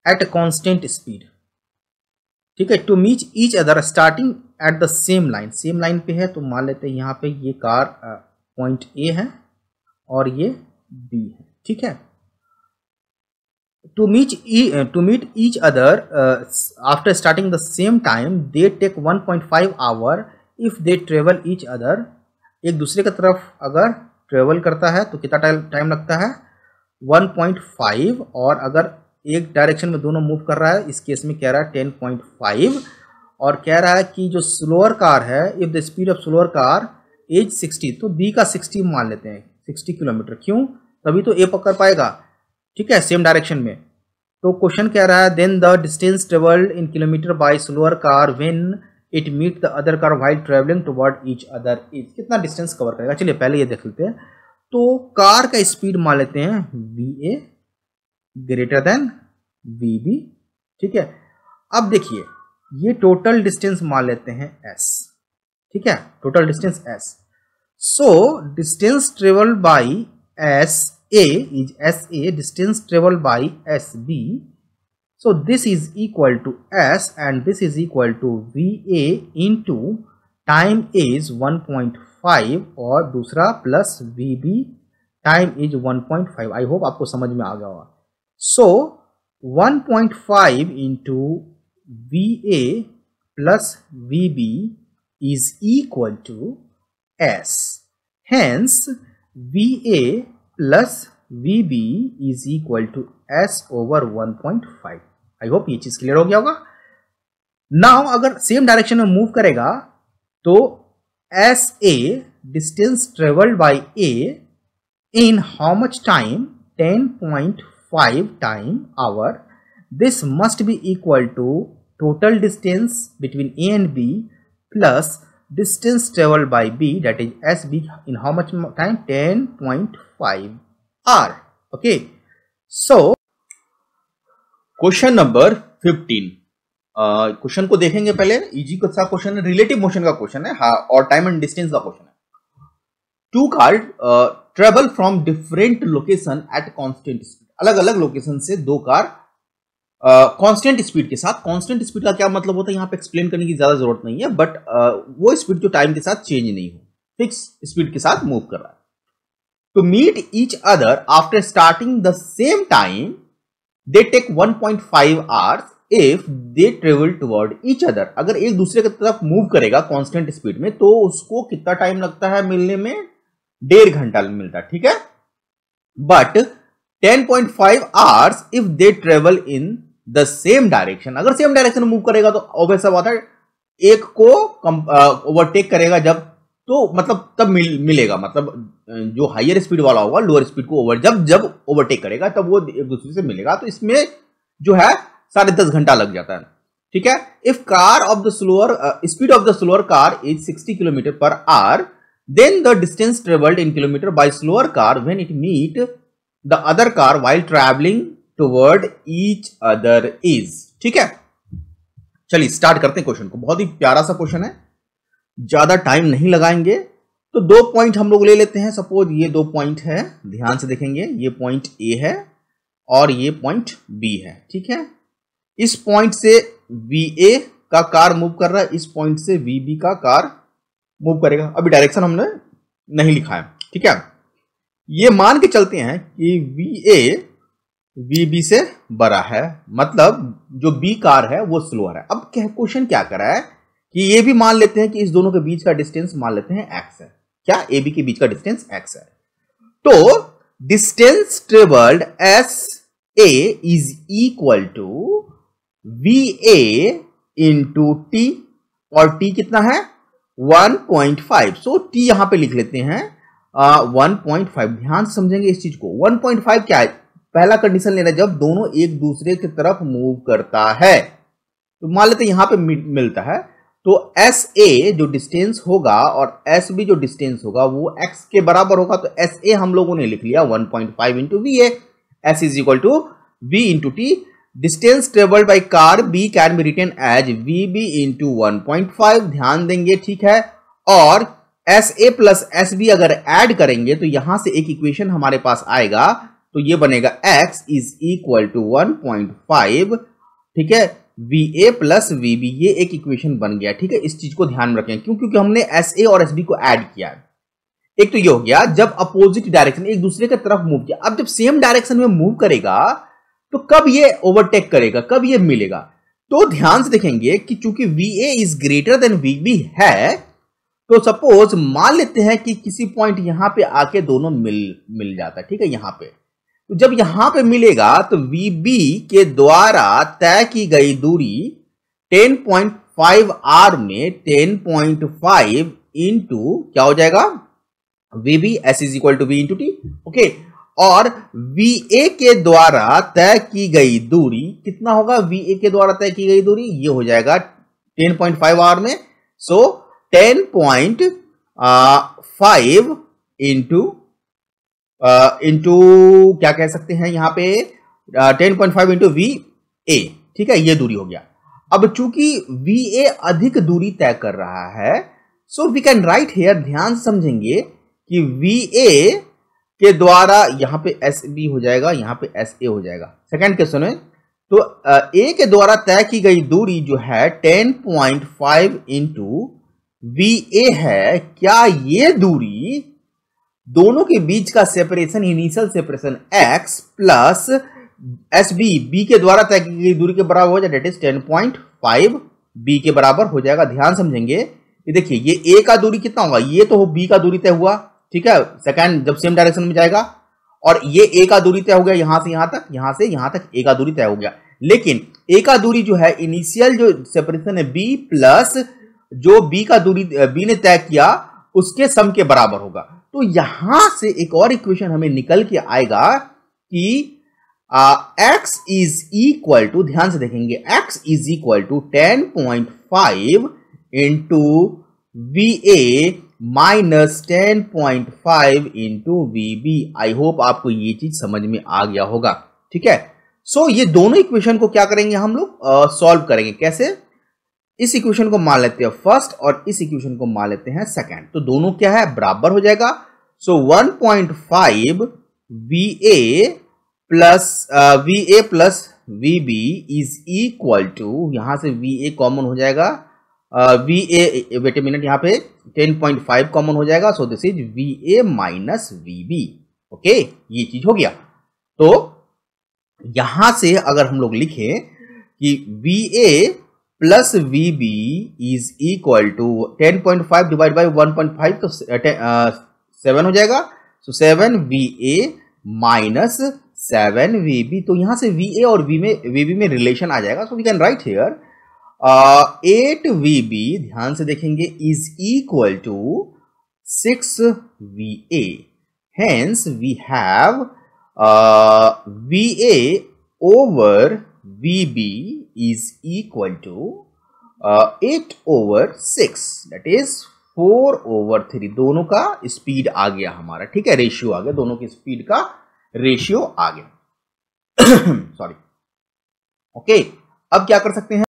at constant speed. ठीक है, to meet each other starting at the same line. Same line पे है, तो मान लेते हैं यहाँ पे ये कार पॉइंट ए है और ये बी है। ठीक है, to meet each other after starting the same time they take 1.5 hour if they travel each other. एक दूसरे की तरफ अगर ट्रेवल करता है तो कितना टाइम लगता है 1.5, और अगर एक डायरेक्शन में दोनों मूव कर रहा है, इस केस में कह रहा है 10.5, और कह रहा है कि जो स्लोअर कार है, if the speed of slower car is 60, तो बी का 60 मान लेते हैं, 60 किलोमीटर। क्यों, तभी तो ए पकड़ पाएगा। ठीक है, सेम डायरेक्शन में। तो क्वेश्चन कह रहा है then the distance travelled in kilometre by slower car when it meet the other car while travelling toward each other is. कितना डिस्टेंस कवर करेगा, चलिए पहले ये देख लेते हैं। तो कार का स्पीड मान लेते हैं va ग्रेटर देन vb। ठीक है, अब देखिए ये टोटल डिस्टेंस मान लेते हैं s। ठीक है, total distance s। So distance travel by sa is sa, distance travel by sb। So this is equal to s and this is equal to va into time is 1.5 और दूसरा plus vb time is 1.5। I hope आपको समझ में आ गया होगा। सो 1.5 into va plus vb is equal to s. Hence va plus vb is equal to s over 1.5। I hope ये चीज clear हो गया होगा। नाउ अगर सेम डायरेक्शन में मूव करेगा तो S A distance travelled by A in how much time 10.5 time hour. This must be equal to total distance between A and B plus distance travelled by B that is S B in how much time 10.5 hour. Okay, so question number 15। Question को देखेंगे पहले। Easy सा question है, relative motion का question है, हाँ, और time and distance का क्वेश्चन है। 2 car travel from different location at constant speed. अलग अलग लोकेशन से 2 कार कांस्टेंट स्पीड के साथ। कांस्टेंट स्पीड का क्या मतलब होता है, यहाँ पे एक्सप्लेन करने की ज्यादा जरूरत नहीं है, बट वो स्पीड जो टाइम के साथ चेंज नहीं हो, फिक्स स्पीड के साथ मूव कर रहा है। To meet each other after starting the same time they take 1.5 hours if they travel toward each other। अगर एक दूसरे की तरफ मूव करेगा कांस्टेंट स्पीड में तो उसको कितना टाइम लगता है मिलने में, 1.5 घंटा मिलता है। ठीक है, but 10.5 hours if they travel in the same direction। अगर सेम डायरेक्शन में मूव करेगा तो ऑब्वियस सा बात है एक को ओवरटेक करेगा जब, तो मतलब तब मिलेगा, मतलब जो हायर स्पीड वाला होगा लोअर स्पीड को जब ओवरटेक करेगा तब वो एक दूसरे से मिलेगा। तो इसमें जो है 10.5 घंटा लग जाता है, ठीक है। If car of the slower speed of the slower car is 60 kilometre per hour, then the distance travelled in kilometre by slower car when it meet the other car while travelling toward each other is, ठीक है। चलिए start करते हैं question को। बहुत ही प्यारा सा question है, ज्यादा टाइम नहीं लगाएंगे। तो 2 पॉइंट हम लोग ले लेते हैं। सपोज ये 2 पॉइंट है, ध्यान से देखेंगे, ये पॉइंट ए है और ये पॉइंट बी है, ठीक है। इस पॉइंट से VA का कार मूव कर रहा है, इस पॉइंट से VB का कार मूव करेगा। अभी डायरेक्शन हमने नहीं लिखा है, ठीक है। ये मान के चलते हैं कि VA VB से बड़ा है, मतलब जो B कार है वो स्लोअर है। अब क्वेश्चन क्या कर रहा है कि ये भी मान लेते हैं कि इस दोनों के बीच का डिस्टेंस मान लेते हैं x है। क्या AB के बीच का डिस्टेंस x है। तो distance travelled SA is equal to VA into T, और T कितना है 1.5। सो T यहां पे लिख लेते हैं 1.5। ध्यान से समझेंगे इस चीज को। 1.5 क्या है, पहला कंडीशन लेना, जब दोनों एक दूसरे की तरफ मूव करता है। तो मान लेते हैं यहां पे मिलता है, तो SA जो डिस्टेंस होगा और SB जो डिस्टेंस होगा वो x के बराबर होगा। तो SA हम लोगों ने लिख लिया 1.5 into VA, S is equal to V into T। Distance travelled by car B can be written as VB into 1.5, ध्यान देंगे, ठीक है। और SA प्लस SB अगर ऐड करेंगे तो यहां से एक इक्वेशन हमारे पास आएगा, तो ये बनेगा x इज इक्वल टू 1.5, ठीक है, VA प्लस VB, ये एक इक्वेशन बन गया, ठीक है। इस चीज को ध्यान में रखें, क्योंकि हमने SA और SB को ऐड किया है। एक तो ये हो गया जब अपोजिट डायरेक्शन एक दूसरे की तरफ मूव किया। अब जब सेम डायरेक्शन में मूव करेगा तो कब ये ओवरटेक करेगा, कब ये मिलेगा। तो ध्यान से देखेंगे कि चूंकि VA is greater then VB है, तो सपोज मान लेते हैं कि किसी पॉइंट यहां पे आके दोनों मिल जाता है, ठीक है। यहां पे तो जब यहां पे मिलेगा तो VB के द्वारा तय की गई दूरी 10.5 R में 10.5 इंटू क्या हो जाएगा VB, S is equal to V into T, okay. और VA के द्वारा तय की गई दूरी कितना होगा, VA के द्वारा तय की गई दूरी ये हो जाएगा 10.5 R में, सो 10.5 इंटू क्या कह सकते हैं यहां पे 10.5 इंटू VA, ठीक है, ये दूरी हो गया। अब चूंकि VA अधिक दूरी तय कर रहा है, so we can write here, ध्यान समझेंगे कि VA के द्वारा यहां पे SB हो जाएगा, यहां पे SA हो जाएगा। सेकंड क्वेश्चन है, तो A के द्वारा तय की गई दूरी जो है 10.5 इंटू VA है। क्या ये दूरी दोनों के बीच का separation, initial separation x plus SB B के द्वारा तय की गई दूरी के बराबर हो जाए, डेट इज 10.5 B के बराबर हो जाएगा। ध्यान समझेंगे, ये देखिए ये A का दूरी कितना होगा, ये तो B का दूरी तय हुआ, ठीक है, सेकंड जब सेम डायरेक्शन में जाएगा, और ये A का दूरी तय हो गया यहां से यहां तक, यहां से यहां तक A का दूरी तय हो गया। लेकिन A का दूरी जो है इनिशियल जो सेपरेशन है B प्लस जो B का दूरी B ने तय किया उसके सम के बराबर होगा। तो यहां से एक और इक्वेशन हमें निकल के आएगा कि x इज इक्वल टू, ध्यान से देखेंगे, x is equal to 10.5 into VA minus 10.5 into VB। I hope आपको ये चीज समझ में आ गया होगा, ठीक है। सो ये दोनों इक्वेशन को क्या करेंगे हम लोग, सॉल्व करेंगे। कैसे, इस इक्वेशन को मान लेते हैं फर्स्ट और इस इक्वेशन को मान लेते हैं सेकंड, तो दोनों क्या है बराबर हो जाएगा। So 1.5 VA plus VB is equal to, यहां से VA कॉमन हो जाएगा, VA वेट ए मिनट, यहां पे 10.5 कॉमन हो जाएगा, so this is VA minus VB, okay, ये चीज हो गया। तो यहां से अगर हम लोग लिखें कि VA plus VB is equal to 10.5 divide by 1.5, तो 7 हो जाएगा। सो 7 VA माइनस 7 VB, तो यहां से VA और VB में रिलेशन आ जाएगा। So we can write here 8 VB, ध्यान से देखेंगे, is equal to 6VA. Hence, we have VA over VB is equal to 8/6, that is 4/3. दोनों का स्पीड आ गया हमारा, ठीक है, रेशियो आ गया, दोनों की स्पीड का रेशियो आ गया. सॉरी. ओके, अब क्या कर सकते हैं,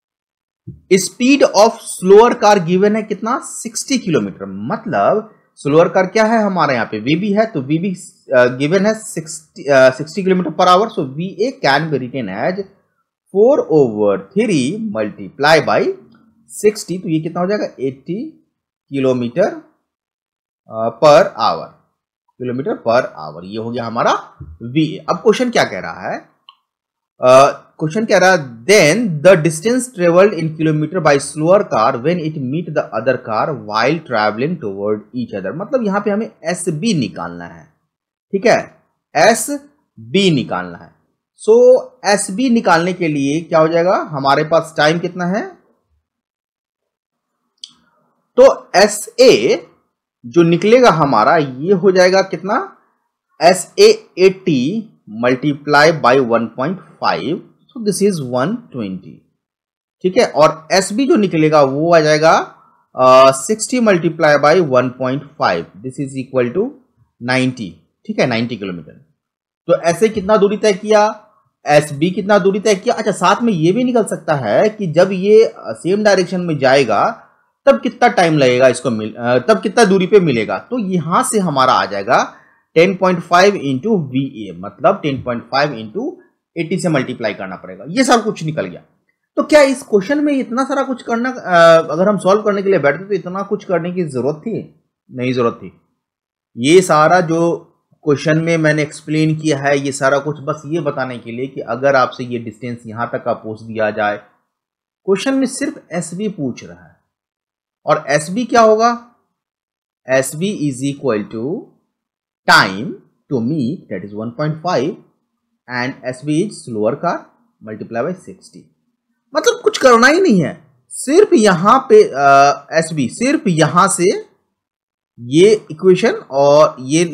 speed of slower car given है कितना, 60 किलोमीटर. मतलब स्लोअर कार क्या है हमारा, यहाँ पे वीबी है, तो वीबी गिवन है 60 kilometre per hour. So VA can be written as 4/3 multiply by 60. तो ये कितना हो जाएगा, 80 kilometre per our, kilometre per our. ये हो गया हमारा वीए. अब क्वेश्चन क्या कह रहा है, क्वेश्चन कह रहा है then the distance travelled in kilometre by slower car when it meet the other car while travelling toward each other. मतलब यहां पे हमें एस बी निकालना है, ठीक है, एस बी निकालना है. सो एस बी निकालने के लिए क्या हो जाएगा, हमारे पास टाइम कितना है, तो एस ए जो निकलेगा हमारा ये हो जाएगा कितना, S A 80 multiply by 1.5, so this is 120, ठीक है. और एस बी जो निकलेगा वो आ जाएगा 60 multiply by 1.5, this is equal to 90, ठीक है, 90 किलोमीटर. तो ऐसे कितना दूरी तय किया, एस बी कितना दूरी तय किया. अच्छा, साथ में ये भी निकल सकता है कि जब ये सेम डायरेक्शन में जाएगा तब कितना टाइम लगेगा इसको तब कितना दूरी पे मिलेगा. तो यहां से हमारा आ जाएगा 10.5 इंटू वी, मतलब 10.5 इंटू 80 से मल्टीप्लाई करना पड़ेगा. ये सब कुछ निकल गया. तो क्या इस क्वेश्चन में इतना सारा कुछ करना, अगर हम सॉल्व करने के लिए बैठते तो इतना कुछ करने की जरूरत थी, नहीं जरूरत थी. ये सारा जो क्वेश्चन में मैंने एक्सप्लेन किया है, ये सारा कुछ बस ये बताने के लिए कि अगर आपसे ये डिस्टेंस यहां तक का पूछ दिया जाए, क्वेश्चन में सिर्फ एस बी पूछ रहा है. और एस बी क्या होगा, S B is equal to time to meet, that is 1.5, and S B is slower car multiply by 60. मतलब कुछ करना ही नहीं है, सिर्फ यहां पे एस बी, सिर्फ यहां से ये इक्वेशन और ये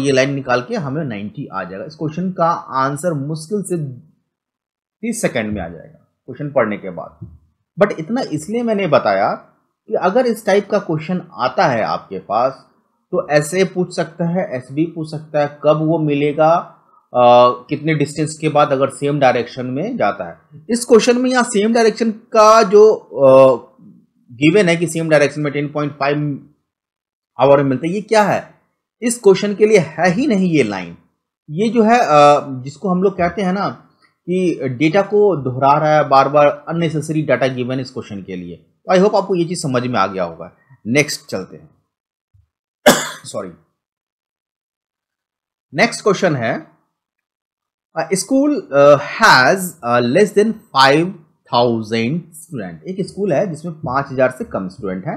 लाइन निकाल के हमें 90 आ जाएगा. इस क्वेश्चन का आंसर मुश्किल से 30 सेकंड में आ जाएगा क्वेश्चन पढ़ने के बाद. बट इतना इसलिए मैंने बताया कि अगर इस टाइप का क्वेश्चन आता है आपके पास तो ऐसे पूछ सकता है, एस बी पूछ सकता है, कब वो मिलेगा, कितने डिस्टेंस के बाद, अगर सेम डायरेक्शन में जाता है. इस क्वेश्चन में यहाँ सेम डायरेक्शन का जो गिवन है कि सेम डायरेक्शन में 10.5 आवर में मिलता है, ये क्या है, इस क्वेश्चन के लिए है ही नहीं ये लाइन. ये जो है जिसको हम लोग कहते हैं ना कि डेटा को दोहरा रहा है बार बार, अननेसेसरी डाटा गिवन इस क्वेश्चन के लिए. आई होप आपको ये चीज समझ में आ गया होगा. नेक्स्ट चलते हैं. सॉरी, नेक्स्ट क्वेश्चन है, school has less than 5,000 student. एक स्कूल है जिसमें 5,000 से कम स्टूडेंट है.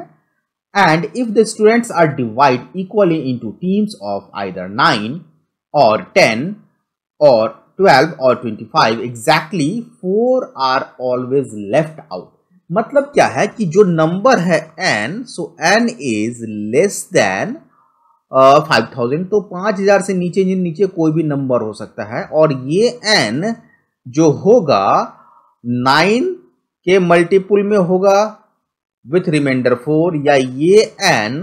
And if the students are divided equally into teams of either 9 or 10 or 12 or 25, exactly 4 are always left out. मतलब क्या है कि जो नंबर है n, so n is less than 5,000, तो 5,000 से नीचे कोई भी नंबर हो सकता है. और ये n जो होगा 9 के मल्टीपुल में होगा विथ रिमाइंडर 4, या ये n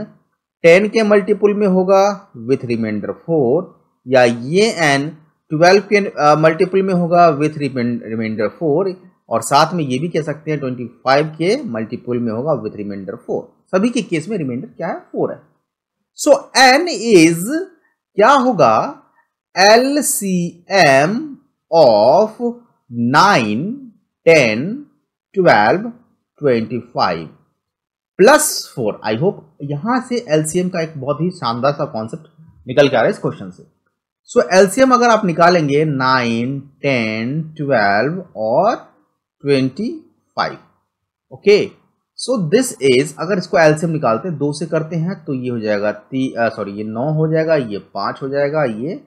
10 के मल्टीपुल में होगा विथ रिमाइंडर 4, या ये n 12 के मल्टीपुल में होगा विथ रिमाइंडर 4, और साथ में ये भी कह सकते हैं 25 के मल्टीपुल में होगा विथ रिमाइंडर 4. सभी के केस में रिमाइंडर क्या है, 4 है. सो n इज क्या होगा, LCM of 9, 10, 12, 25 plus 4. I hope यहां से एलसीएम का एक बहुत ही शानदार सा कॉन्सेप्ट निकल के आ रहा है इस क्वेश्चन से. सो एलसीएम अगर आप निकालेंगे 9, 10, 12 और 25, ओके, सो दिस इज, अगर इसको एलसीएम निकालते हैं 2 से करते हैं तो ये हो जाएगा ये 9 हो जाएगा, ये 5 हो जाएगा, ये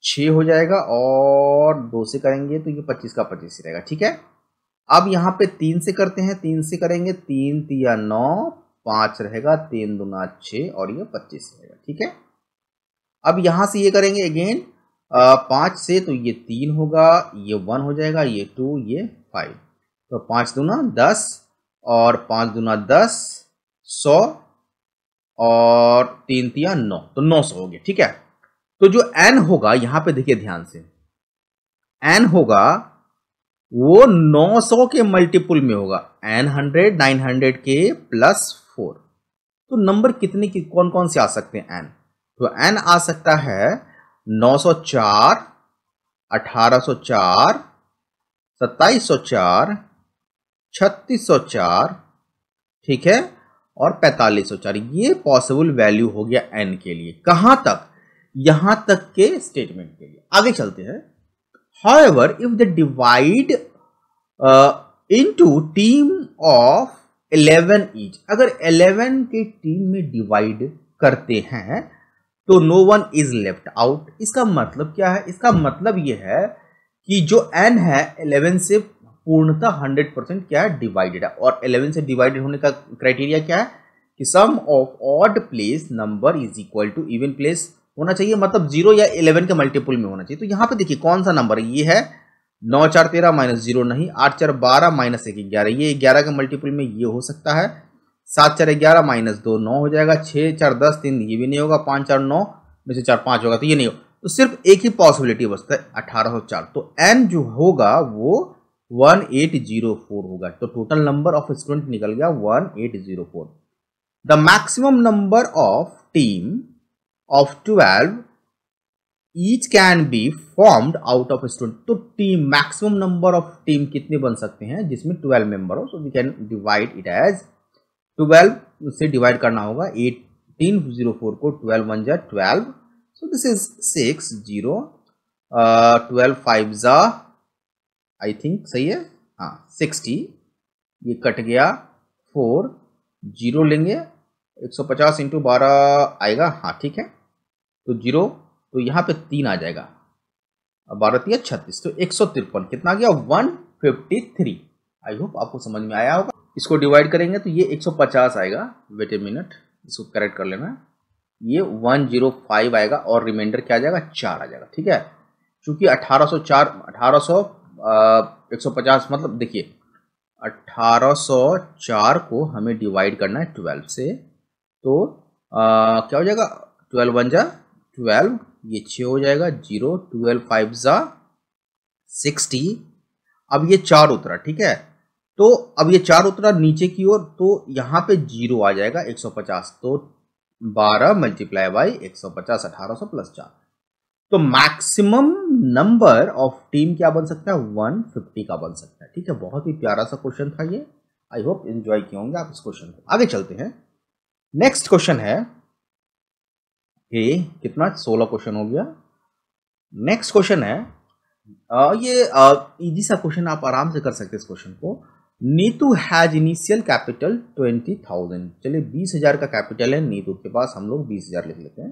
6 हो जाएगा, और 2 से करेंगे तो ये 25 का 25 रहेगा. ठीक है. अब यहाँ पे 3 से करते हैं, 3 से करेंगे, 3 3 9, 5 रहेगा, 3 दूना 6 और ये 25 रहेगा। ठीक है, अब यहां से ये करेंगे अगेन 5 से, तो ये 3 होगा, ये 1 हो जाएगा, ये 2, ये 5, तो 5 दूना 10 और 5 दूना 10, 100 और 3 तिया 9, तो 900 हो गया। ठीक है, तो जो n होगा यहां पे देखिए ध्यान से, n होगा वो 900 के मल्टीपुल में होगा, n 100 900 के प्लस 4, तो नंबर कितने की कौन कौन से आ सकते हैं n, तो n आ सकता है 904, 1804, 2704, 3604, ठीक है, और 4504, ये पॉसिबल वैल्यू हो गया n के लिए। कहां तक, यहां तक के स्टेटमेंट के लिए। आगे चलते हैं। However, if they divide into team of 11 each, अगर 11 के टीम में डिवाइड करते हैं तो no one is left out। इसका मतलब क्या है, इसका मतलब यह है कि जो n है 11 से पूर्णतः 100% क्या है, डिवाइडेड है, और 11 से डिवाइडेड होने का क्राइटेरिया क्या है कि sum of odd place number is equal to even place होना चाहिए, मतलब 0 या 11 के मल्टीपल में होना चाहिए। तो यहां पे देखिए कौन सा नंबर है, ये है 9 4 13 माइनस 0 नहीं, 8 4 12 माइनस 1 11, ये 11 के मल्टीपल में ये हो सकता है, 7 4 11 माइनस 2 9 हो जाएगा, 6 4 10 3 ये भी नहीं होगा, 5 4 9 में से 4 5 होगा, तो ये नहीं हो, तो सिर्फ एक ही पॉसिबिलिटी बचता है 1804, तो n जो होगा वो 1804 होगा, तो टोटल नंबर ऑफ स्टूडेंट निकल गया 1804। The maximum number of team of 12 each can be formed out of student, तो team maximum number of team कितने बन सकते हैं जिसमें 12 मेंबर हो, so we can divide it as 12 से डिवाइड करना होगा, 1804 को 12 1 जा 12, सो दिस इज 6 0 12 5 जा आई थिंक सही है, हाँ 60, ये कट गया 4 0 लेंगे, 150 इंटू 12 आएगा, हाँ ठीक है, तो 0, तो यहाँ पे 3 आ जाएगा, 12 3 36, तो 153 कितना आ गया 153। आई होप आपको समझ में आया होगा। इसको डिवाइड करेंगे तो ये 150 आएगा, वेट ए मिनट, इसको करेक्ट कर लेना, ये 105 आएगा और रिमाइंडर क्या आ जाएगा 4 आ जाएगा। ठीक है, चूंकि 1800 150 मतलब देखिए 1804 को हमें डिवाइड करना है 12 से, तो क्या हो जाएगा 12 1 जा 12, ये 6 हो जाएगा 0, 12 5 जा 60, अब ये 4 उतरा, ठीक है, तो अब ये 4 उतरा नीचे की ओर, तो यहाँ पे 0 आ जाएगा 150, तो 12 मल्टीप्लाई बाई 150 1800 प्लस 4, तो मैक्सिमम नंबर ऑफ टीम क्या बन सकता है 150 का बन सकता है। ठीक है, बहुत ही प्यारा सा क्वेश्चन था ये, आई होप एंजॉय किए होंगे आप इस क्वेश्चन को। आगे चलते हैं, नेक्स्ट क्वेश्चन है कितना 16 क्वेश्चन हो गया। नेक्स्ट क्वेश्चन है ये इजी सा क्वेश्चन, आप आराम से कर सकते हैं इस क्वेश्चन को। नीतू हैज इनिशियल कैपिटल 20,000, चलिए 20,000 का कैपिटल है नीतू के पास, हम लोग 20,000 लिख लेते हैं।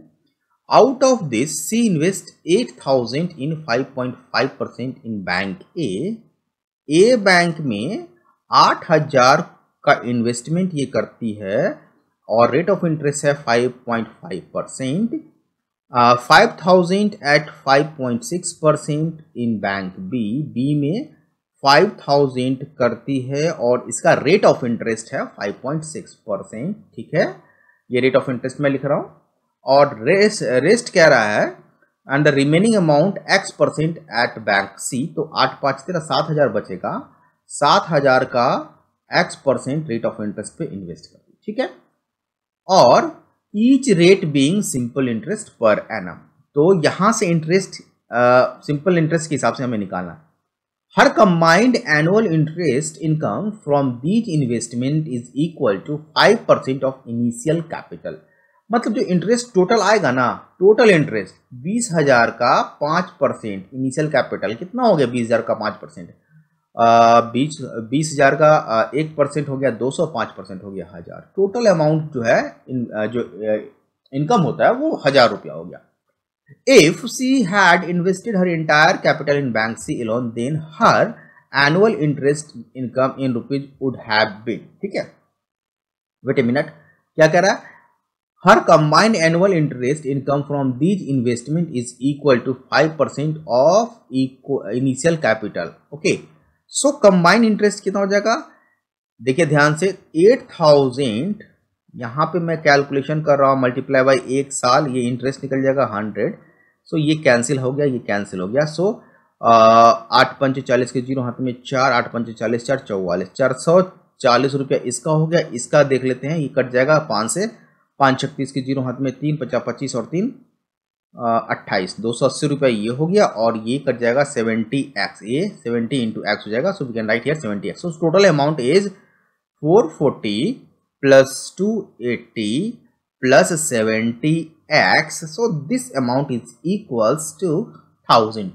Out of this C invest 8,000 in 5.5% in bank A bank में 8,000 का इन्वेस्टमेंट ये करती है और रेट ऑफ इंटरेस्ट है 5.5%, 5,000 एट 5.6% इन बैंक बी में 5,000 करती है और इसका रेट ऑफ इंटरेस्ट है 5.6%। ठीक है, ये रेट ऑफ इंटरेस्ट मैं लिख रहा हूं, और रेस्ट कह रहा है and the remaining amount x% at bank C, तो 8 5 13 7,000 बचेगा, 7,000 का x% रेट ऑफ इंटरेस्ट पे इन्वेस्ट करती है। ठीक है, और each rate being simple interest per annum, तो यहां से इंटरेस्ट सिंपल इंटरेस्ट के हिसाब से हमें निकालना है। Her combined annual interest income from these investment is equal to 5% of initial capital, मतलब जो इंटरेस्ट टोटल आएगा ना, टोटल इंटरेस्ट 20,000 का 5%, इनिशियल कैपिटल कितना हो गया 20,000 का 5%, 20,000 का 1% हो गया 200, 5% हो गया 1,000, टोटल अमाउंट जो है जो इनकम होता है वो 1,000 रुपया हो गया। If she had invested her entire capital in bank C alone, then her annual interest income in rupees would have been. ठीक है, वेट ए मिनट, क्या कह रहा है? Her combined annual interest income from these investment is equal to 5% of initial capital. Okay, so combined interest कितना हो जाएगा? देखिए ध्यान से, 8000 यहाँ पे मैं कैलकुलेशन कर रहा हूँ, मल्टीप्लाई बाई 1 साल, ये इंटरेस्ट निकल जाएगा 100। सो ये कैंसिल हो गया, ये कैंसिल हो गया। सो 8 पंच 40 के जीरो हाथ में 4, 8 पंच 40, 4 44, 440 रुपया इसका हो गया। इसका देख लेते हैं, ये कट जाएगा 5 से, 5 36 के जीरो हाथ में 3, 50 25 और 3 28, 280 रुपया ये हो गया। और ये कट जाएगा 70x, ये 70 इंटू एक्स हो जाएगा। So we can write here 70x। So total amount is 440 plus 280 plus 70x। So this amount is equals to 1000,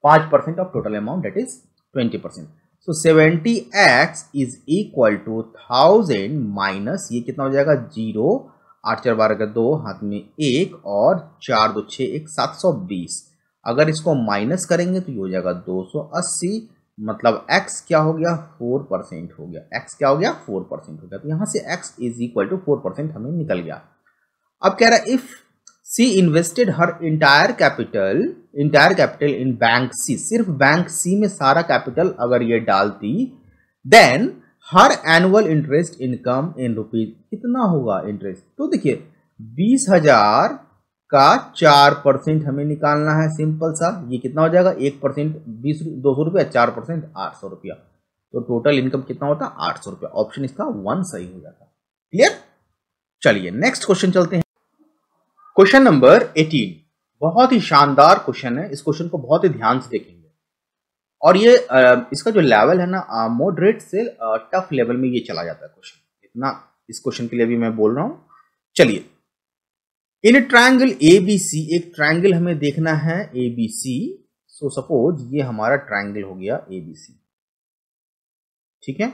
5% of total amount, that is 20%। So 70x is equal to 1000 minus ये कितना हो जाएगा? 0, 8 4 12 का 2 हाथ में 1 और 4 2 6 1, 720। अगर इसको माइनस करेंगे तो ये हो जाएगा 280, मतलब x क्या हो गया? 4% हो गया। x क्या हो गया? 4% हो गया। तो यहां से x इज इक्वल टू 4% हमें निकल गया। अब कह रहा है if she invested her entire capital in bank C, सिर्फ बैंक सी में सारा कैपिटल अगर ये डालती, then her annual interest income in rupees कितना होगा इंटरेस्ट? तो देखिए 20,000 का 4% हमें निकालना है, सिंपल सा। ये कितना हो जाएगा? 1% 200 रुपया, 4% 800 रुपया। तो टोटल इनकम कितना होता? 800 रुपया। ऑप्शन इसका 1 सही हो जाता। क्लियर? चलिए नेक्स्ट क्वेश्चन चलते हैं। क्वेश्चन नंबर 18 बहुत ही शानदार क्वेश्चन है। इस क्वेश्चन को बहुत ही ध्यान से देखेंगे और ये इसका जो लेवल है ना, मॉडरेट से टफ लेवल में ये चला जाता है क्वेश्चन। इतना इस क्वेश्चन के लिए भी मैं बोल रहा हूं। चलिए, इन ट्रायंगल एबीसी, एक ट्रायंगल हमें देखना है एबीसी। सो सपोज ये हमारा ट्रायंगल हो गया एबीसी, ठीक है।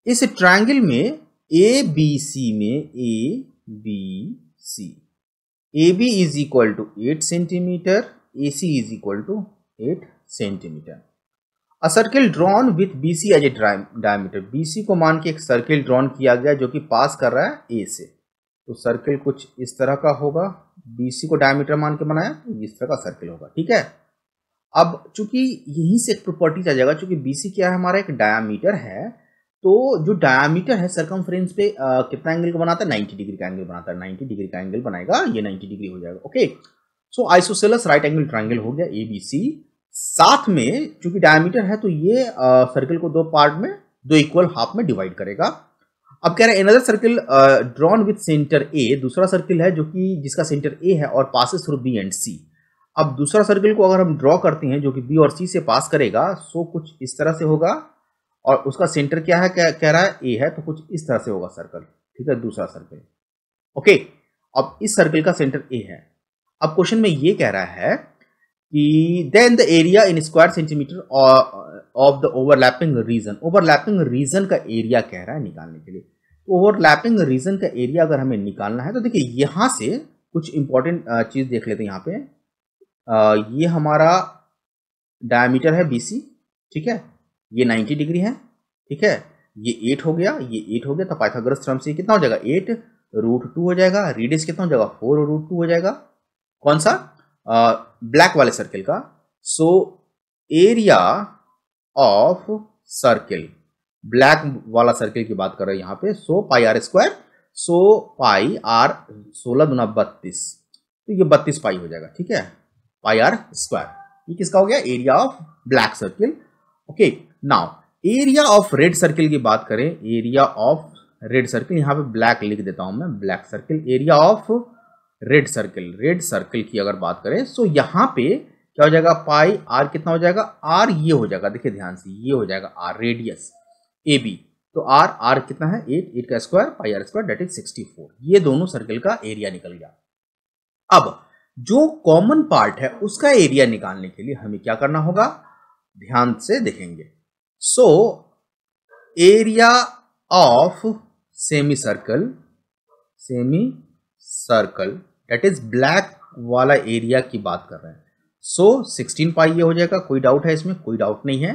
इस ट्रायंगल में एबीसी में ABC, AB is equal to 8 centimetre, AC is equal to 8 centimetre. A circle drawn with BC as a diameter, BC को मान के एक सर्किल ड्रॉन किया गया जो कि पास कर रहा है A से। तो सर्किल कुछ इस तरह का होगा, BC को डायमीटर मान के बनाया तो इस तरह का सर्किल होगा, ठीक है। अब चूंकि यहीं से एक प्रॉपर्टी आ जाएगा, चूंकि BC क्या है हमारा? एक डायमीटर है। तो जो डायमीटर है सरकमफ्रेंस पे कितना एंगल को बनाता है? 90 डिग्री का एंगल बनाता है। 90 डिग्री का एंगल बनाएगा, ये 90 डिग्री हो जाएगा। ओके, सो आइसोसेलेस राइट एंगल ट्रायंगल हो गया ABC। साथ में चूंकि डायमीटर है तो ये सर्कल को दो पार्ट में, दो इक्वल हाफ में डिवाइड करेगा। अब कह रहे हैं another circle drawn with centre A, दूसरा सर्किल है जो कि जिसका सेंटर A है और passes through B and C। अब दूसरा सर्किल को अगर हम ड्रॉ करते हैं जो कि B और C से पास करेगा, सो कुछ इस तरह से होगा और उसका सेंटर क्या है? कह रहा है A है, तो कुछ इस तरह से होगा सर्कल, ठीक है, दूसरा सर्कल। ओके, अब इस सर्कल का सेंटर A है। अब क्वेश्चन में ये कह रहा है कि then the area in square centimetre of the overlapping region, overlapping region का एरिया कह रहा है निकालने के लिए। ओवरलैपिंग रीजन का एरिया अगर हमें निकालना है तो देखिए यहां से कुछ इंपॉर्टेंट चीज देख लेते हैं। यहाँ पे ये हमारा डायमीटर है BC, ठीक है, ये 90 डिग्री है, ठीक है, ये 8 हो गया, ये 8 हो गया। तो पाइथागोरस थ्योरम से कितना हो जाएगा? 8√2 हो जाएगा। रेडियस कितना हो जाएगा? 4√2 हो जाएगा। कौन सा? ब्लैक वाले सर्किल का। So area of circle, black वाला सर्किल की बात कर रहे हैं यहाँ पे। So pi are square, so pi r 16 दूना 32, तो ये 32 पाई हो जाएगा, ठीक है, पाई आर स्क्वायर। ये किसका हो गया? Area of black circle. Okay, now area of red circle की बात करें, एरिया ऑफ रेड सर्किल, यहां पे ब्लैक लिख देता हूं मैं, black circle. Area of red circle, red circle की अगर बात करें सो यहां पे क्या हो जाएगा? पाई आर कितना हो जाएगा? आर ये हो जाएगा, देखिए ध्यान से, ये हो जाएगा आर, रेडियस AB। तो आर कितना है? 8 का square pi are square, that is 64। ये दोनों सर्किल का एरिया निकल गया। अब जो कॉमन पार्ट है उसका एरिया निकालने के लिए हमें क्या करना होगा? ध्यान से देखेंगे। सो area of semi circle that is black वाला एरिया की बात कर रहे हैं। सो 16 पाई ये हो जाएगा, कोई डाउट है इसमें? कोई डाउट नहीं है।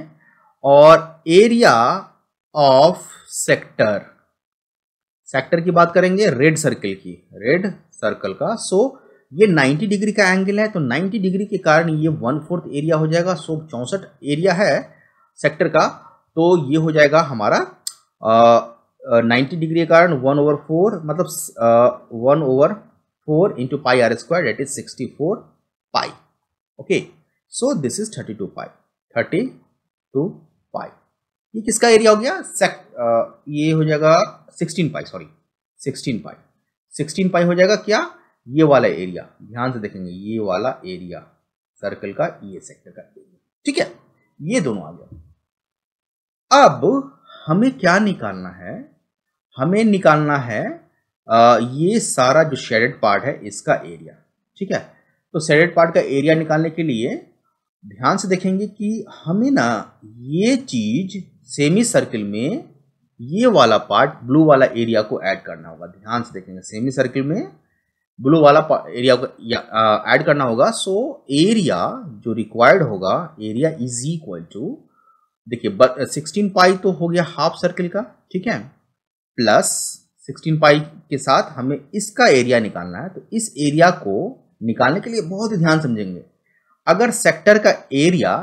और एरिया ऑफ सेक्टर, सेक्टर की बात करेंगे रेड सर्कल की, रेड सर्कल का। सो ये 90 डिग्री का एंगल है, तो 90 डिग्री के कारण ये 1/4 एरिया हो जाएगा। सो 64 एरिया है सेक्टर का, तो ये हो जाएगा हमारा 90 डिग्री के कारण 1/4, मतलब 1/4 into pi are square, that is 64 pi. Okay, so this is 32 pi, 32 pi. ये किसका एरिया हो गया? ये हो जाएगा 16 पाई, सॉरी 16 पाई। 16 पाई हो जाएगा क्या? ये वाला एरिया, ध्यान से देखेंगे, ये वाला एरिया सर्कल का, ये सेक्टर का एरिया। ठीक है, ये दोनों आ गया। अब हमें क्या निकालना है? हमें निकालना है ये सारा जो शेडेड पार्ट है इसका एरिया। ठीक है, तो शेडेड पार्ट का एरिया निकालने के लिए ध्यान से देखेंगे कि हमें ना ये चीज सेमी सर्किल में ये वाला पार्ट, ब्लू वाला एरिया को ऐड करना होगा। ध्यान से देखेंगे, सेमी सर्किल में ब्लू वाला एरिया को ऐड करना होगा। सो एरिया जो रिक्वायर्ड होगा, एरिया इज इक्वल टू, देखिए 16 पाई तो हो गया हाफ सर्किल का, ठीक है, प्लस 16 पाई के साथ हमें इसका एरिया निकालना है। तो इस एरिया को निकालने के लिए बहुत ही ध्यान समझेंगे। अगर सेक्टर का एरिया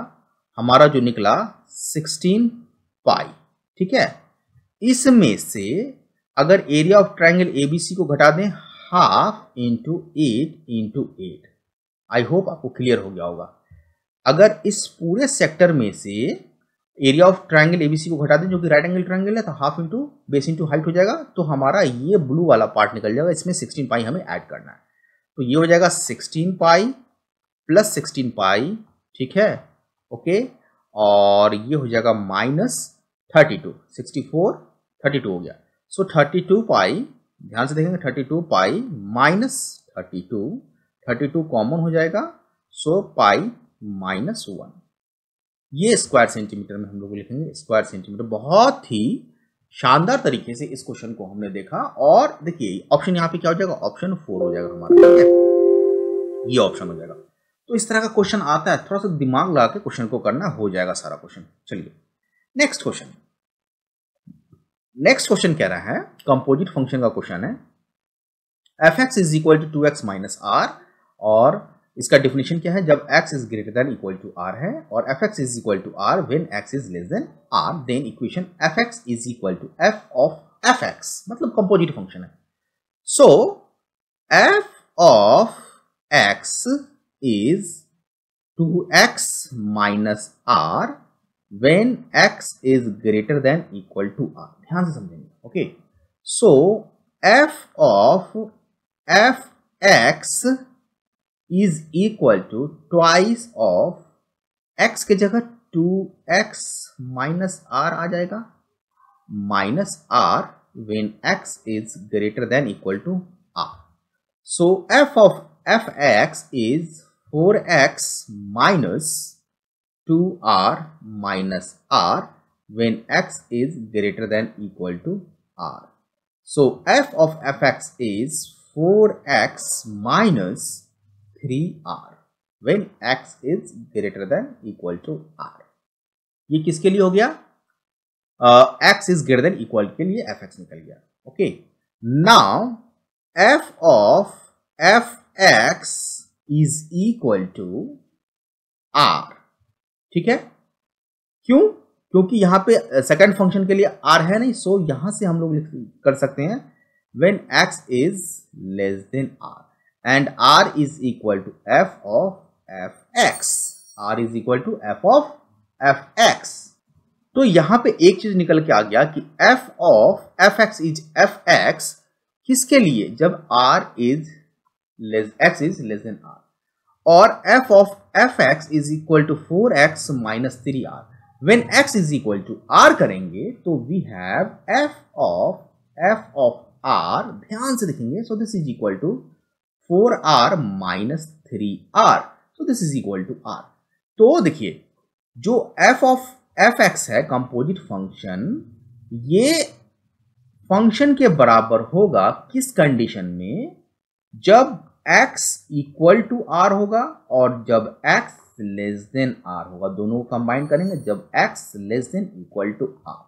हमारा जो निकला 16 पाई, ठीक है, इसमें से अगर एरिया ऑफ ट्रायंगल एबीसी को घटा दें हाफ इंटू 8, आई होप आपको क्लियर हो गया होगा। अगर इस पूरे सेक्टर में से एरिया ऑफ ट्रायंगल एबीसी को घटा दें, जो कि राइट एंगल ट्रायंगल है, तो half into base into height हो जाएगा, तो हमारा ये ब्लू वाला पार्ट निकल जाएगा। इसमें 16 पाई हमें ऐड करना है, तो ये हो जाएगा 16 पाई प्लस 16 पाई, ठीक है, ओके, और ये हो जाएगा माइनस 32, 64 32 हो गया। सो 32 पाई, ध्यान से देखेंगे, 32 पाई माइनस 32 कॉमन हो जाएगा, सो पाई माइनस 1। ये स्क्वायर सेंटीमीटर में हम लोग लिखेंगे, स्क्वायर सेंटीमीटर। बहुत ही शानदार तरीके से इस क्वेश्चन को हमने देखा। और देखिए ऑप्शन यहाँ पे क्या हो जाएगा? ऑप्शन 4 हो जाएगा हमारा, ठीक है, ये ऑप्शन हो जाएगा। तो इस तरह का क्वेश्चन आता है, थोड़ा सा दिमाग लगा के क्वेश्चन को करना, हो जाएगा सारा क्वेश्चन। चलिए नेक्स्ट क्वेश्चन। नेक्स्ट क्वेश्चन कह रहा है, कंपोजिट फंक्शन का क्वेश्चन है, f(x) is equal to 2x minus R, और इसका डेफिनेशन क्या है? जब x is greater than equal to r है, और f(x) is equal to r when x is less than r, then equation f(x) is equal to f of f(x), मतलब composite function है। So f of x is 2x minus r when x is greater than equal to r। ध्यान से समझेंगे, okay. So f of fx is equal to twice of x के जगह 2x minus r आ जाएगा, minus r when x is greater than equal to r। So f of fx is 4x minus 2r minus r when x is greater than equal to r। So f of fx is 4x minus 3r when x is greater than equal to r। ये किसके लिए हो गया? x is greater than equal के लिए fx निकल गया, okay. Now f of fx is equal to r, ठीक है, क्यों? क्योंकि यहां पे सेकंड फंक्शन के लिए r है नहीं, सो यहां से हम लोग कर सकते हैं when x is less than r and r is equal to f of fx, r is equal to f of fx। तो यहां पे एक चीज निकल के आ गया कि f of fx is fx किसके लिए? जब r is x is less than r, और f of fx is equal to 4x minus 3r। when x is equal to r करेंगे तो we have f of r, ध्यान से देखेंगे, so this is equal to 4r minus 3r, so this is equal to r। तो देखिए जो f of fx है composite function, ये फंक्शन के बराबर होगा किस कंडीशन में? जब x इक्वल टू r होगा और जब x लेस देन r होगा। दोनों को कंबाइन करेंगे जब x less than equal to r।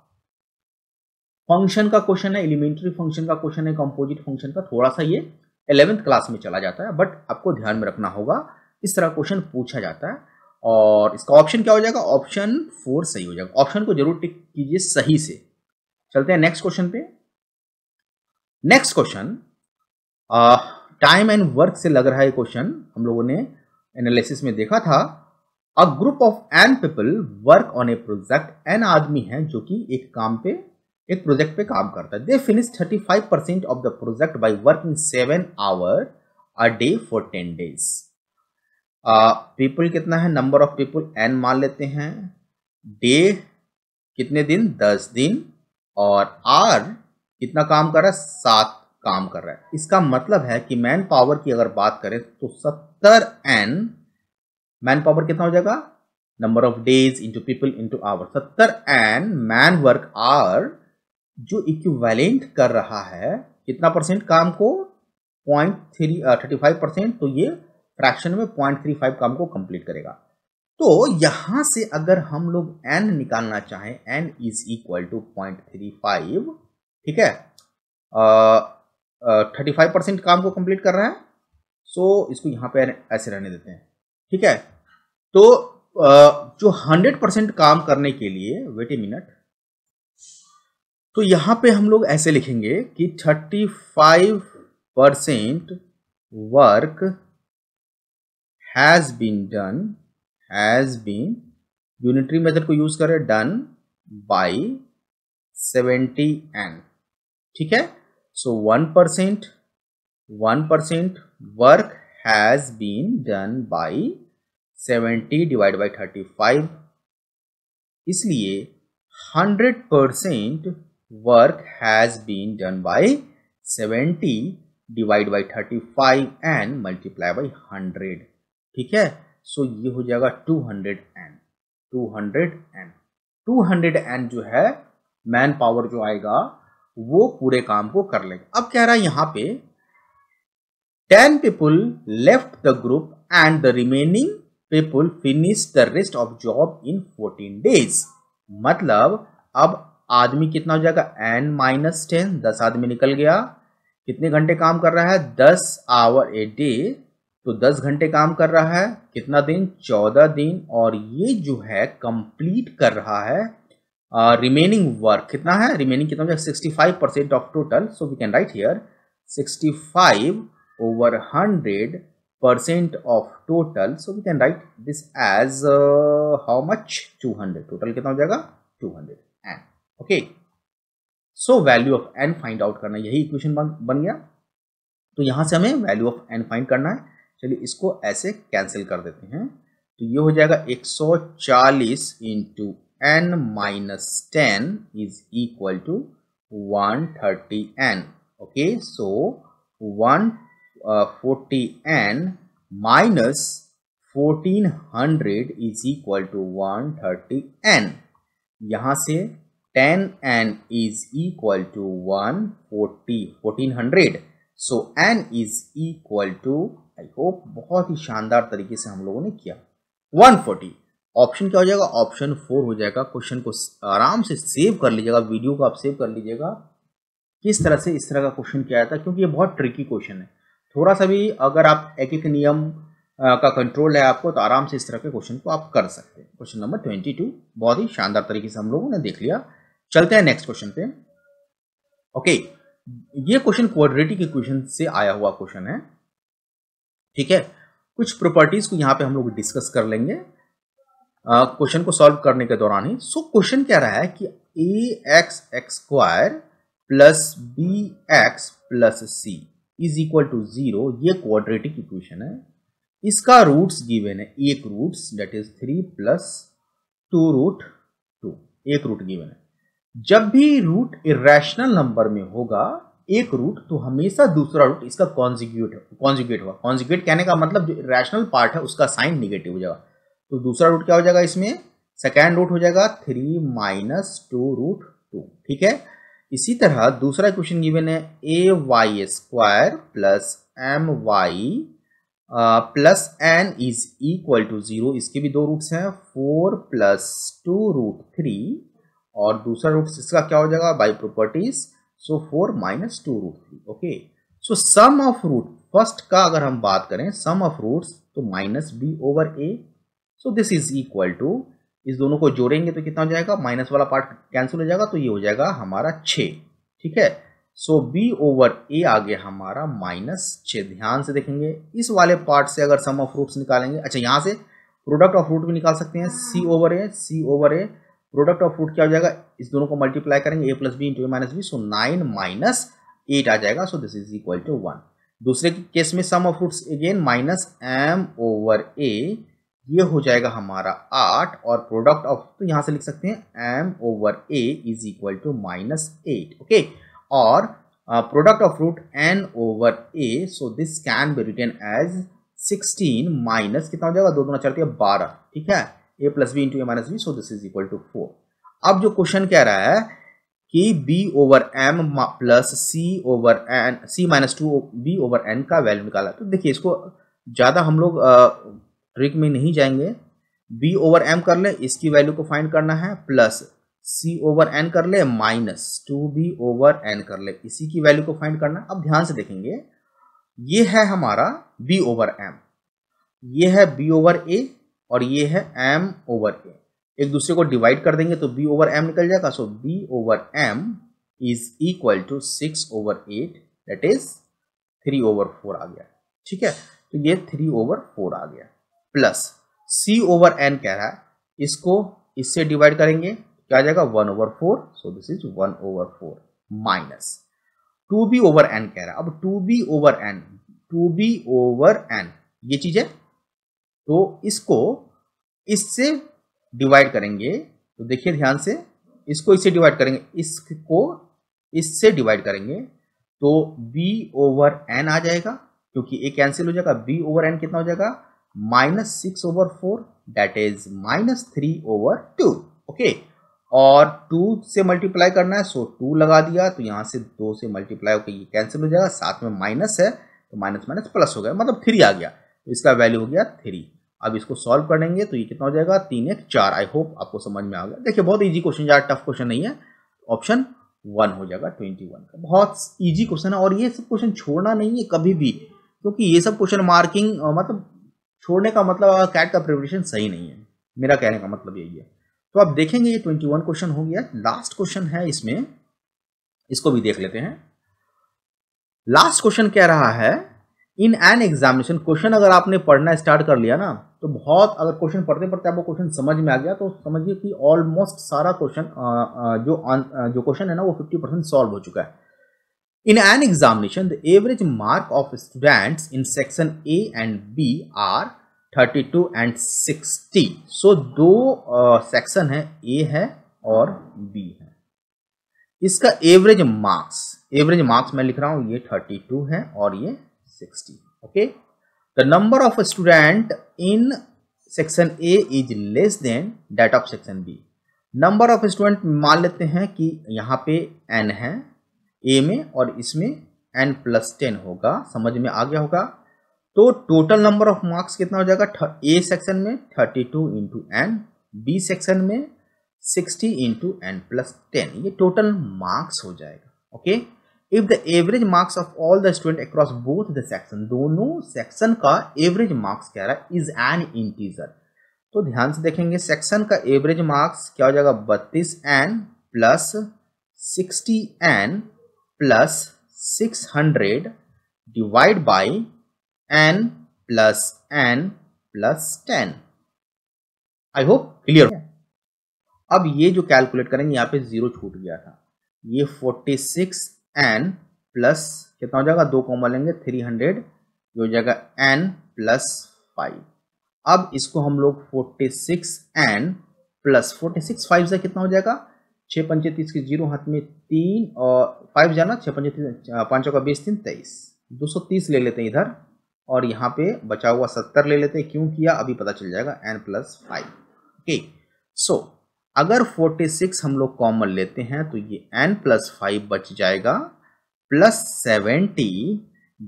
Function का क्वेश्चन है, एलिमेंट्री फंक्शन का क्वेश्चन है, कंपोजिट फंक्शन का, थोड़ा सा ये 11th क्लास में चला जाता है, बट आपको ध्यान में रखना होगा इस तरह क्वेश्चन पूछा जाता है। और इसका ऑप्शन क्या हो जाएगा, ऑप्शन 4 सही हो जाएगा। ऑप्शन को जरूर टिक कीजिए सही से। चलते हैं नेक्स्ट क्वेश्चन पे। Next question time and work से लग रहा है क्वेश्चन, हम लोगों ने एनालिसिस में देखा था। A group of N people work on a project, N आदमी है जो कि एक प्रोजेक्ट पे काम करता है। They finish 35% of the project by working 7 hour a day for 10 days. People कितना है, नंबर ऑफ पीपल एन मान लेते हैं, डे कितने दिन, 10 दिन, और आर कितना काम कर रहा है, 7 काम कर रहा है। इसका मतलब है कि मैन पावर की अगर बात करें तो 70 एन, मैन पावर कितना हो जाएगा, number of days into people into hour, 70 N man work hour, जो इक्विवेलेंट कर रहा है कितना परसेंट काम को, 35%, तो ये फ्रैक्शन में 0.35 काम को कंप्लीट करेगा। तो यहां से अगर हम लोग n निकालना चाहें, n इज इक्वल टू 0.35, ठीक है, 35% काम को कंप्लीट कर रहा है, सो इसको यहां पे ऐसे रहने देते हैं, ठीक है। तो जो 100% काम करने के लिए, वेट ए मिनट, तो यहां पे हम लोग ऐसे लिखेंगे कि 35% work has been unitary method को यूज करें, डन बाय 70 एन, ठीक है। सो 1% work has been done by 70 divide by 35, इसलिए 100% work has been done by 70 divide by 35 and multiply by 100, ठीक है। सो ये हो जाएगा 200 एन। 200 एन जो है मैन पावर जो आएगा वो पूरे काम को कर लेगा। अब कह रहा है यहां पे 10 people left the group and the remaining people finished the rest of job in 14 days। मतलब अब आदमी कितना हो जाएगा, n-10, 10 आदमी निकल गया, कितने घंटे काम कर रहा है, 10 आवर ए डे, तो 10 घंटे काम कर रहा है, कितना दिन, 14 दिन, और ये जो है कंप्लीट कर रहा है रिमेनिंग वर्क कितना है, रिमेनिंग कितना हो जाएगा, 65% of total, so we can write here 65 over 100% of total, so we can write this as how much, 200, total कितना हो जाएगा, 200 n, okay। so value of n find out करना, यही इक्वेशन बन गया। तो यहां से हमें वैल्यू ऑफ n फाइंड करना है। चलिए इसको ऐसे कैंसिल कर देते हैं, तो ये हो जाएगा 140 into n-10 is equal to 130 n, okay. So 140 n minus 1400 is equal to 130 n। यहां से 10 n is equal to 1400, so n is equal to, I hope बहुत ही शानदार तरीके से हम लोगों ने किया, 140। ऑप्शन क्या हो जाएगा, ऑप्शन 4 हो जाएगा। क्वेश्चन को आराम से सेव कर लीजिएगा, वीडियो को आप सेव कर लीजिएगा, किस तरह से इस तरह का क्वेश्चन किया जाता है, क्योंकि ये बहुत ट्रिकी क्वेश्चन है। थोड़ा सा भी अगर आप एक नियम का कंट्रोल है आपको, तो आराम से इस तरह के क्वेश्चन को आप कर सकते हैं। क्वेश्चन नंबर 22 बहुत ही शानदार तरीके से हम लोगों ने देख लिया। चलते हैं नेक्स्ट क्वेश्चन पे। ओके, ये क्वेश्चन क्वाड्रेटिक इक्वेशन से आया हुआ क्वेश्चन है, ठीक है। कुछ प्रॉपर्टीज को यहाँ पे हम लोग डिस्कस कर लेंगे क्वेश्चन को सॉल्व करने के दौरान ही। सो क्वेश्चन कह रहा है कि ax² plus bx plus c is equal to 0, ये क्वाड्रेटिक इक्वेशन है। इसका रूट्स गिवन है, एक रूट्स दैट इज 3 प्लस 2√2, एक रूट गिवन है। जब भी रूट इरेशनल नंबर में होगा एक रूट, तो हमेशा दूसरा रूट इसका कॉन्जुगेट होगा। कॉन्जुगेट कहने का मतलब जो इरेशनल पार्ट है उसका साइन निगेटिव हो जाएगा, तो दूसरा रूट क्या हो जाएगा, इसमें सेकेंड रूट हो जाएगा 3 माइनस 2√2, ठीक है। इसी तरह दूसरा इक्वेशन गिवन है ay² plus my plus n is equal to 0, इसके भी दो रूट्स हैं, 4 प्लस 2√3 और दूसरा रूट इसका क्या हो जाएगा by properties, so 4 minus 2 root 3। Okay, so sum of root first का अगर हम बात करें सम ऑफ रूट्स तो minus B over A, so this is equal to, इस दोनों को जोड़ेंगे तो कितना हो जाएगा, माइनस वाला पार्ट कैंसिल हो जाएगा तो ये हो जाएगा हमारा 6। ठीक है, सो बी ओवर ए आ गया हमारा -6। ध्यान से देखेंगे इस वाले पार्ट से अगर सम ऑफ रूट्स निकालेंगे, अच्छा यहाँ से प्रोडक्ट ऑफ रूट भी निकाल सकते हैं, C over A, product of root क्या हो जाएगा, इस दोनों को मल्टीप्लाई करेंगे a plus B into A minus B, so 9 minus 8 आ जाएगा, so this is equal to 1। दूसरे केस में sum of roots again minus M over A, ये हो जाएगा हमारा 8, और प्रोडक्ट ऑफ तो यहां से लिख सकते हैं M over A is equal to -8। Okay, और product of root n over a, so this can be written as 16 minus कितना हो जाएगा, 2 दूना 4 12। ठीक है, a plus B into A minus B, so this is equal to 4। अब जो question कह रहा है कि b over m plus c minus 2 b over n का वैल्यू निकाला, तो देखिए इसको ज़्यादा हम लोग ट्रिक में नहीं जाएंगे, b ओवर m कर ले, इसकी वैल्यू को फाइंड करना है, प्लस c ओवर n कर ले, माइनस 2b ओवर n कर ले, इसी की वैल्यू को फाइंड करना है। अब ध्यान से देखेंगे, ये है हमारा b ओवर m, ये है b ओवर a, और ये है m ओवर a, एक दूसरे को डिवाइड कर देंगे तो b ओवर m निकल जाएगा, so b over m is equal to 6 over 8, that is 3 over 4 आ गया। ठीक है, तो ये 3 ओवर 4 आ गया, प्लस c ओवर n कह रहा है, इसको इससे डिवाइड करेंगे क्या आ जाएगा 1 over 4, so this is 1 over 4, minus 2b over n कह रहा है। अब 2b ओवर n ये चीज है, तो इसको इससे डिवाइड करेंगे, तो देखिए ध्यान से, इसको इससे डिवाइड करेंगे, इसको इससे डिवाइड करेंगे तो b ओवर n आ जाएगा, क्योंकि a कैंसिल हो जाएगा, b ओवर n कितना हो जाएगा -6 over 4, that is -3 over 2। Okay, और 2 से मल्टीप्लाई करना है, सो 2 लगा दिया, तो यहाँ से 2 से मल्टीप्लाई होकर ये कैंसिल हो जाएगा, साथ में माइनस है तो माइनस माइनस प्लस हो गया, मतलब 3 आ गया, तो इसका वैल्यू हो गया 3। अब इसको सॉल्व करेंगे तो ये कितना हो जाएगा 3 1 4। आई होप आपको समझ में आ गया। देखिए बहुत इजी क्वेश्चन, ज़्यादा टफ क्वेश्चन नहीं है, ऑप्शन 1 हो जाएगा 21 का, बहुत इजी क्वेश्चन है। और ये सब क्वेश्चन छोड़ना नहीं है कभी भी, क्योंकि ये सब क्वेश्चन मार्किंग मतलब छोड़ने का मतलब कैट का प्रिपरेशन सही नहीं है, मेरा कहने का मतलब यही है। तो आप देखेंगे ये 21 क्वेश्चन हो गया। लास्ट क्वेश्चन है इसमें, इसको भी देख लेते हैं। लास्ट क्वेश्चन कह रहा है इन एन एग्जामिनेशन, क्वेश्चन अगर आपने पढ़ना स्टार्ट कर लिया ना तो बहुत, अगर क्वेश्चन पढ़ते पढ़ते आपको क्वेश्चन समझ में आ गया तो समझिए कि ऑलमोस्ट सारा क्वेश्चन जो क्वेश्चन है ना वो 50% सॉल्व हो चुका है। In an examination the average mark of students in section A and B are 32 and 60। So दो सेक्शन है, ए है और बी है। इसका एवरेज मार्क्स मैं लिख रहा हूं, ये 32 है और ये 60। Okay, the number of student in section A is less than that of section B. Number of student मान लेते हैं कि यहाँ पे n है ए में और इसमें n प्लस 10 होगा, समझ में आ गया होगा। तो टोटल नंबर ऑफ मार्क्स कितना हो जाएगा, ए सेक्शन में 32 इंटू n, बी सेक्शन में 60 इंटू n प्लस 10, ये टोटल मार्क्स हो जाएगा। Okay, if the average marks of all the student across both the section, दोनों सेक्शन का एवरेज मार्क्स कह रहा है इज एन इंटीजर। तो ध्यान से देखेंगे, सेक्शन का एवरेज मार्क्स क्या हो जाएगा 32n plus 60n plus 600 divide by n plus 10। I hope clear है। अब ये जो कैलकुलेट करेंगे, यहाँ पे 0 छूट गया था, ये 46n प्लस कितना हो जाएगा, 2 कॉमन लेंगे 300, ये हो जाएगा n प्लस 5। अब इसको हम लोग 46n प्लस 46 5 से कितना हो जाएगा, 6 पंचे 30 की 0 हाथ में 3 और 5 जाना, 6 पंचे 5 का 20 3 23, 230 ले लेते हैं इधर, और यहाँ पे बचा हुआ 70 ले लेते हैं। क्यों किया अभी पता चल जाएगा, n प्लस 5। ओके, सो अगर 46 हम लोग कॉमन लेते हैं तो ये n प्लस 5 बच जाएगा, plus 70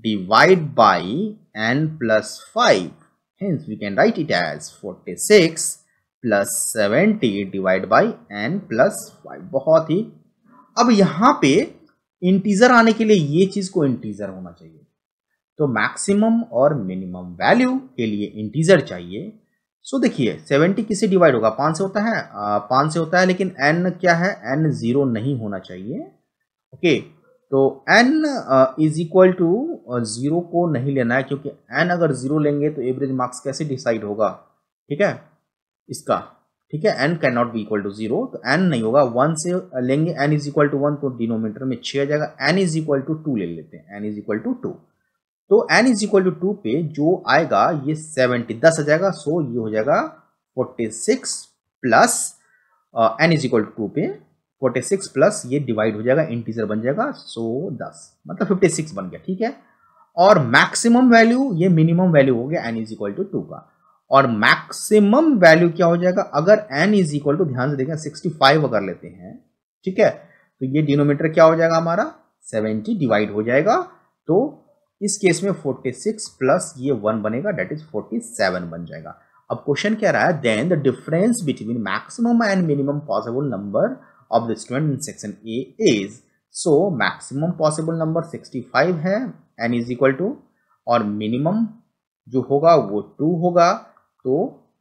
divide by n plus 5, hence we can write it as 46 plus 70 divide by n plus 5। बहुत ही। अब यहाँ पे इंटीजर आने के लिए ये चीज को इंटीजर होना चाहिए, तो मैक्सिमम और मिनिमम वैल्यू के लिए इंटीजर चाहिए। सो देखिए 70 किससे डिवाइड होगा, 5 से होता है, 5 से होता है, लेकिन n क्या है, n 0 नहीं होना चाहिए। ओके, तो n इज इक्वल टू 0 को नहीं लेना है, क्योंकि n अगर 0 लेंगे तो एवरेज मार्क्स कैसे डिसाइड होगा, ठीक है इसका, ठीक है। n can not be equal to 0, तो n नहीं होगा, 1 से लेंगे, n इज इक्वल टू 1, तो डिनोमिनेटर में 6 आ जाएगा। n इज इक्वल टू 2 ले लेते हैं, n इज इक्वल टू 2, तो n इज इक्वल टू 2 पे जो आएगा ये 70 10 आ जाएगा, सो ये हो जाएगा 46 plus n is equal to 2 पे 46 प्लस ये डिवाइड हो जाएगा, इंटीजर बन जाएगा, सो 10 मतलब 56 बन गया, ठीक है। और मैक्सिमम वैल्यू ये मिनिमम वैल्यू हो गया n इज इक्वल टू 2 का, और मैक्सिमम वैल्यू क्या हो जाएगा, अगर n इज इक्वल टू, ध्यान से देखें 65 अगर लेते हैं, ठीक है, तो ये डिनोमिनेटर क्या हो जाएगा हमारा 70 डिवाइड हो जाएगा, तो इस केस में 46 प्लस ये 1 बनेगा, डेट इज 47 बन जाएगा। अब क्वेश्चन क्या रहा है, then the difference between maximum and minimum possible number of the student in section A is, so maximum possible number 65 है, n इज इक्वल टू, और मिनिमम जो होगा वो 2 होगा, तो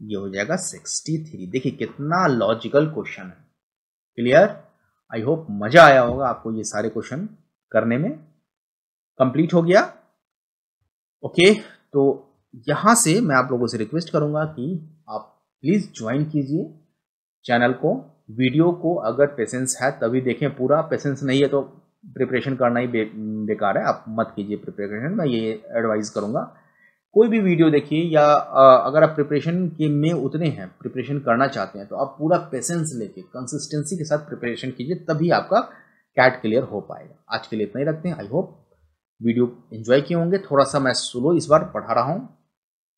ये हो जाएगा 63। देखिए कितना लॉजिकल क्वेश्चन है, क्लियर। आई होप मजा आया होगा आपको ये सारे क्वेश्चन करने में। कंप्लीट हो गया। ओके, तो यहां से मैं आप लोगों से रिक्वेस्ट करूंगा कि आप प्लीज ज्वाइन कीजिए चैनल को, वीडियो को अगर पेशेंस है तभी देखें, पूरा पेशेंस नहीं है तो प्रिपरेशन करना ही बेकार है, आप मत कीजिए प्रिपरेशन, मैं ये एडवाइस करूंगा। कोई भी वीडियो देखिए, या अगर आप प्रिपरेशन के में उतने हैं, प्रिपरेशन करना चाहते हैं, तो आप पूरा पेशेंस लेके कंसिस्टेंसी के साथ प्रिपरेशन कीजिए, तभी आपका कैट क्लियर हो पाएगा। आज के लिए इतना ही रखते हैं। आई होप वीडियो एंजॉय किए होंगे। थोड़ा सा मैं स्लो इस बार पढ़ा रहा हूँ,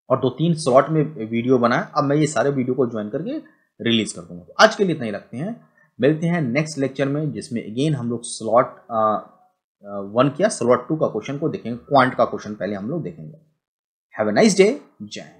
और 2-3 स्लॉट में वीडियो बनाए, अब मैं ये सारे वीडियो को ज्वाइन करके रिलीज कर दूंगा। आज के लिए इतना ही रखते हैं, मिलते हैं नेक्स्ट लेक्चर में, जिसमें अगेन हम लोग स्लॉट 1 किया, स्लॉट 2 का क्वेश्चन को देखेंगे, क्वांट का क्वेश्चन पहले हम लोग देखेंगे। हैव अ नाइस डे, जय हिंद।